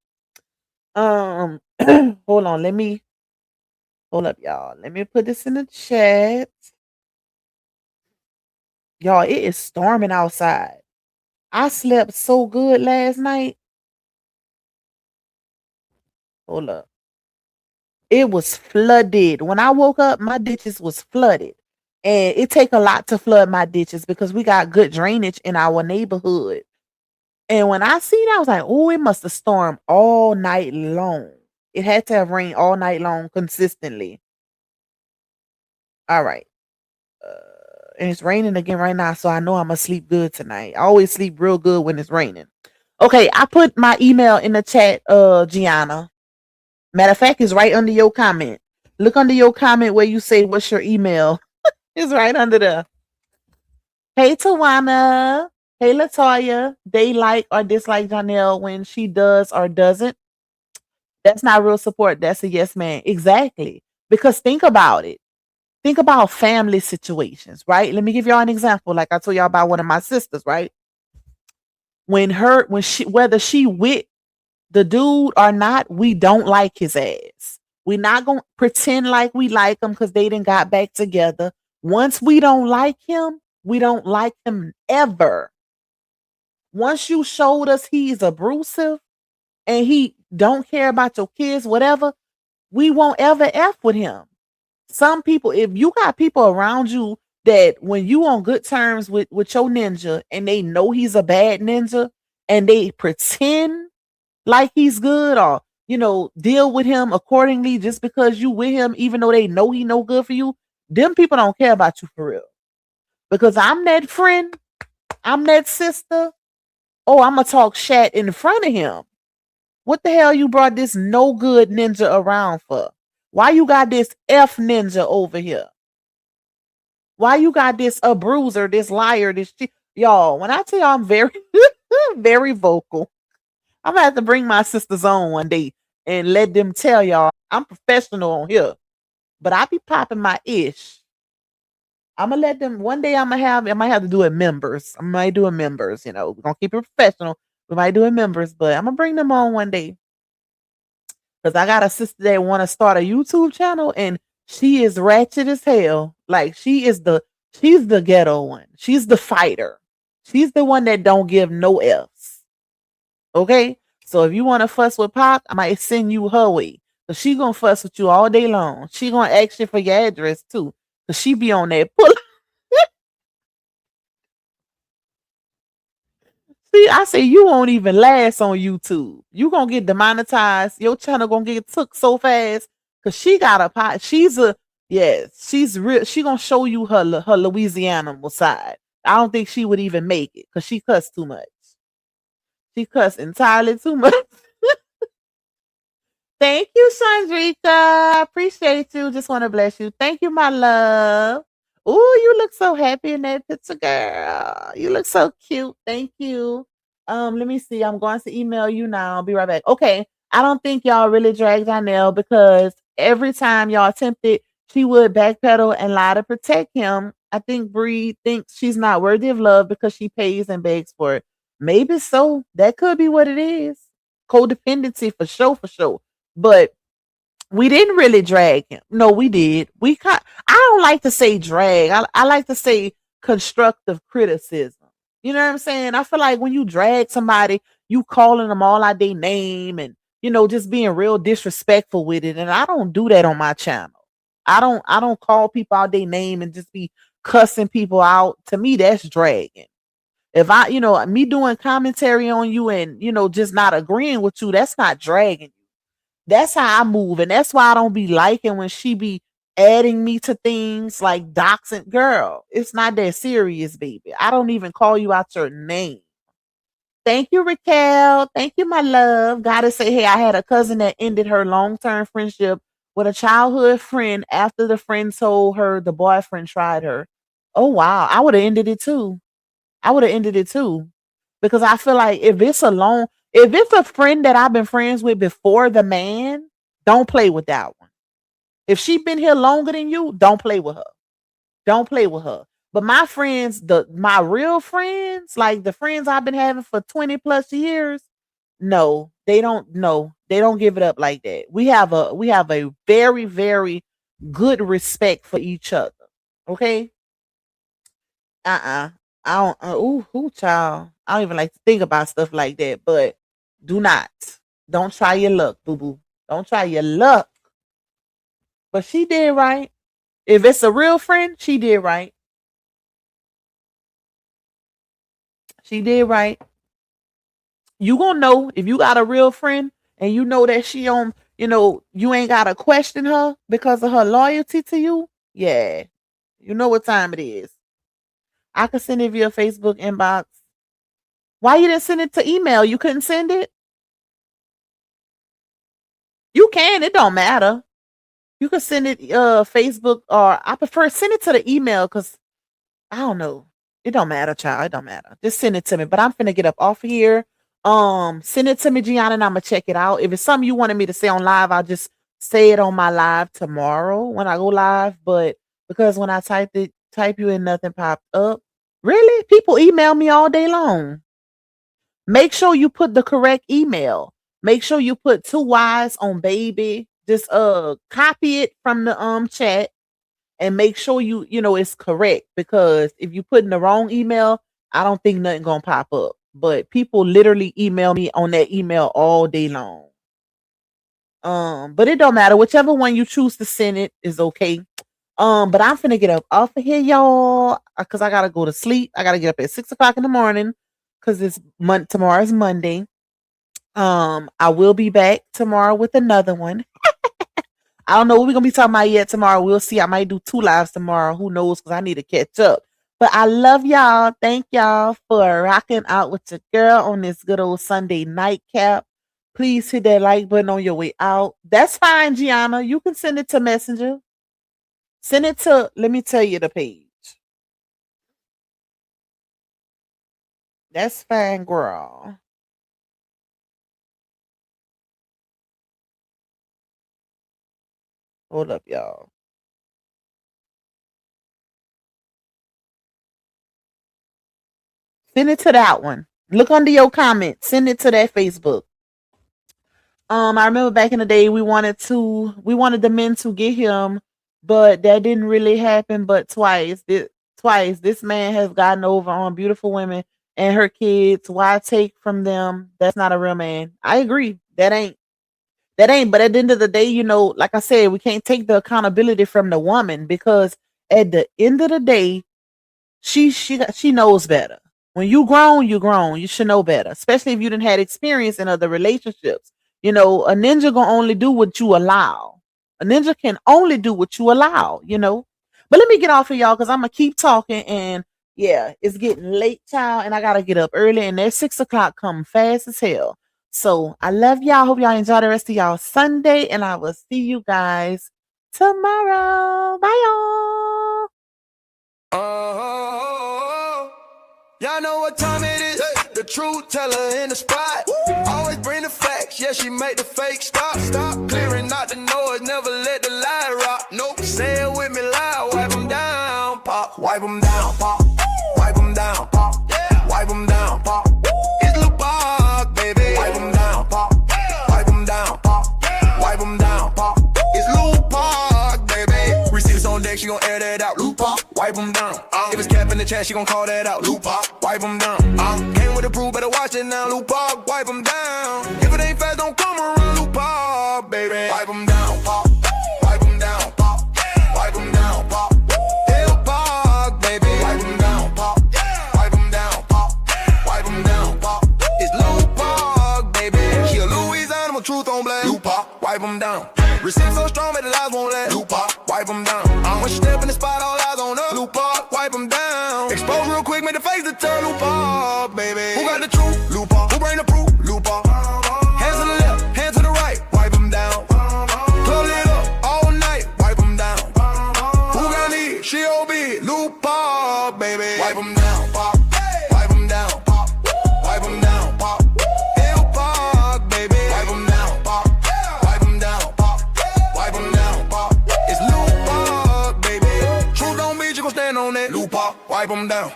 Hold on, hold up, y'all. Let me put this in the chat. Y'all, it is storming outside. I slept so good last night. Hold up. It was flooded. When I woke up, my ditches was flooded. And it take a lot to flood my ditches because we got good drainage in our neighborhood. And when I seen it, I was like, oh, it must have stormed all night long. It had to have rained all night long consistently. All right. And it's raining again right now, so I know I'm gonna sleep good tonight. I always sleep real good when it's raining. Okay, I put my email in the chat, Gianna. Matter of fact, it's right under your comment. Look under your comment where you say what's your email. It's right under there. Hey Tawana. Hey Latoya. They like or dislike Janelle when she does or doesn't. That's not real support. That's a yes man. Exactly. Because think about it. Think about family situations, right? Let me give y'all an example. Like I told y'all about one of my sisters, right? Whether she with the dude or not, we don't like his ass. We not gonna pretend like we like him because they didn't got back together. Once we don't like him, we don't like him ever. Once you showed us he's abusive and he don't care about your kids, whatever, we won't ever F with him. Some people, if you got people around you that when you on good terms with your ninja and they know he's a bad ninja and they pretend like he's good or deal with him accordingly just because you with him even though they know he no good for you, them people don't care about you for real. Because I'm that friend, I'm that sister. Oh, I'm gonna talk shat in front of him. What the hell you brought this no good ninja around for? Why you got this F ninja over here? Why you got this a bruiser, this liar, this y'all? When I tell y'all I'm very, very vocal, I'm gonna have to bring my sisters on one day and let them tell y'all I'm professional on here, but I be popping my ish. I'm gonna let them one day. I might have to do it members. I might do it members. We're gonna keep it professional. We might do it members, but I'm gonna bring them on one day because I got a sister that want to start a YouTube channel and she is ratchet as hell. Like she's the ghetto one. She's the fighter. She's the one that don't give no F's. Okay, so if you want to fuss with Pac, I might send you her way. So she gonna fuss with you all day long. She gonna ask you for your address too, cause she be on that pull. See, I say you won't even last on YouTube. You gonna get demonetized. Your channel gonna get took so fast because she got a pot. She's real. She gonna show you her Louisiana side. I don't think she would even make it because she cussed too much. She cussed entirely too much. Thank you, Sandrika. Appreciate you. Just want to bless you. Thank you, my love. Oh, you look so happy in that picture, girl. You look so cute. Thank you. Let me see. I'm going to email you now. I'll be right back. Okay. I don't think y'all really dragged Janelle because every time y'all attempted, she would backpedal and lie to protect him. I think Bree thinks she's not worthy of love because she pays and begs for it. Maybe so. That could be what it is. Codependency for sure, for sure. But we didn't really drag him. No, we did. I don't like to say drag. I like to say constructive criticism. You know what I'm saying? I feel like when you drag somebody, you calling them all out their name and just being real disrespectful with it. And I don't do that on my channel. I don't call people out their name and just be cussing people out. To me, that's dragging. If me doing commentary on you and just not agreeing with you, that's not dragging. That's how I move. And that's why I don't be liking when she be adding me to things like doxing. Girl, it's not that serious, baby. I don't even call you out your name. Thank you, Raquel. Thank you, my love. Gotta say, hey, I had a cousin that ended her long-term friendship with a childhood friend after the friend told her the boyfriend tried her. Oh, wow. I would have ended it too. Because I feel like if it's a friend that I've been friends with before the man, don't play with that one. If she been here longer than you, don't play with her. Don't play with her. But my friends, my real friends, like the friends I've been having for 20 plus years, no, they don't give it up like that. We have a very, very good respect for each other. Okay? I don't. Child. I don't even like to think about stuff like that. But don't try your luck, boo boo. Don't try your luck. But she did right. If it's a real friend, she did right. She did right. You gonna know if you got a real friend and you know that she on. You ain't gotta question her because of her loyalty to you. Yeah, You know what time it is. I could send it via Facebook inbox. Why you didn't send it to email? You couldn't send it? You can. It don't matter. You can send it Facebook, or I prefer send it to the email because I don't know. It don't matter, child. It don't matter. Just send it to me. But I'm finna get up off of here. Send it to me, Gianna, and I'm gonna check it out. If it's something you wanted me to say on live, I'll just say it on my live tomorrow when I go live. But because when I type you in, nothing popped up. Really? People email me all day long. Make sure you put the correct email. Make sure you put 2 Y's on baby. Just copy it from the chat and make sure you know it's correct, because if you put in the wrong email, I don't think nothing gonna pop up. But people literally email me on that email all day long. But it don't matter. Whichever one you choose to send it is okay. But I'm finna get up off of here, y'all, because I gotta go to sleep. I gotta get up at 6 o'clock in the morning because tomorrow's Monday. I will be back tomorrow with another one. I don't know what we're gonna be talking about yet tomorrow. We'll see. I might do 2 lives tomorrow. Who knows? Because I need to catch up. But I love y'all. Thank y'all for rocking out with your girl on this good old Sunday nightcap. Please hit that like button on your way out. That's fine, Gianna. You can send it to Messenger. Send it to, let me tell you the page. That's fine, girl. Hold up, y'all. Send it to that one. Look under your comment. Send it to that Facebook. I remember back in the day we wanted the men to get him, but that didn't really happen but twice. This man has gotten over on beautiful women and her kids. Why take from them? That's not a real man. I agree. That ain't. But at the end of the day, like I said, we can't take the accountability from the woman, because at the end of the day, she knows better. When you grown, you grown. You should know better, especially if you didn't had experience in other relationships. A ninja gonna only do what you allow. A ninja can only do what you allow, But let me get off of y'all, because I'm gonna keep talking, and yeah, it's getting late, child, and I gotta get up early, and that 6 o'clock come fast as hell. So I love y'all. Hope y'all enjoy the rest of y'all Sunday, and I will see you guys tomorrow. Bye, y'all. Y'all know what time it is. The truth teller in the spot. Always bring the facts. Yeah, she make the fake stop. Clearing out the noise. Never let the lie rock. Nope. Say it with me loud. Wipe them down, pop. Wipe them down, pop. Wipe them down, pop. Yeah. Wipe them down, pop. It's Lupac, baby. Wipe them down, pop. Wipe them down, pop. Wipe them down, pop. It's Lupac, baby. Receipts on deck, she gon' air that out. Lupac, wipe them down. If it's cap in the chat, she gon' call that out. Lupac, wipe them down. Came with the proof, better watch it now. Lupac, wipe them down. If it ain't fast, don't come around. Lupac, baby. Wipe them down, pop. Wipe them down, pop. Wipe them down, pop. Lupac, baby. Wipe them down, pop. Wipe them down, pop. Wipe them down, pop. It's Lupac, baby. She a Louis animal, truth on blast. Lupac, wipe them down. Receipt so strong that the lies won't last. Lupac, wipe them down. When she step in the spot, all eyes on her. Lupac, wipe them down. Expose real quick, make the face to turn. Lupac, baby. Who got the truth? Lupac. Who bring the proof? Lupac. Hands to the left, hands to the right. Wipe them down. Club lit up all night. Wipe them down. Who got need? She OB. Lupac, baby. Wipe them down, pop. Wipe them down, pop. Wipe them down, pop. Lupac, baby. Wipe them down, pop. Wipe them down, pop. Wipe them down, pop. It's Lupac, baby. Truth don't beat, you gon' stand on that. Lupac, wipe them down.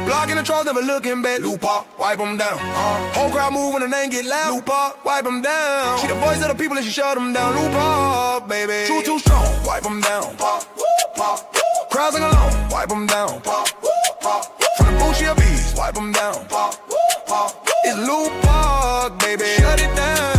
Blocking the trolls, never looking back. Lupac, wipe them down. Whole crowd move when the name get loud. Lupac, wipe them down. She the voice of the people and she shut them down. Lupac, baby. Truth too strong, wipe them down. Pop, pop. Crowds sing along, wipe them down. Pop, pop. From the booth, she a beast, wipe them down. Pop, pop. It's Lupac, baby. Shut it down.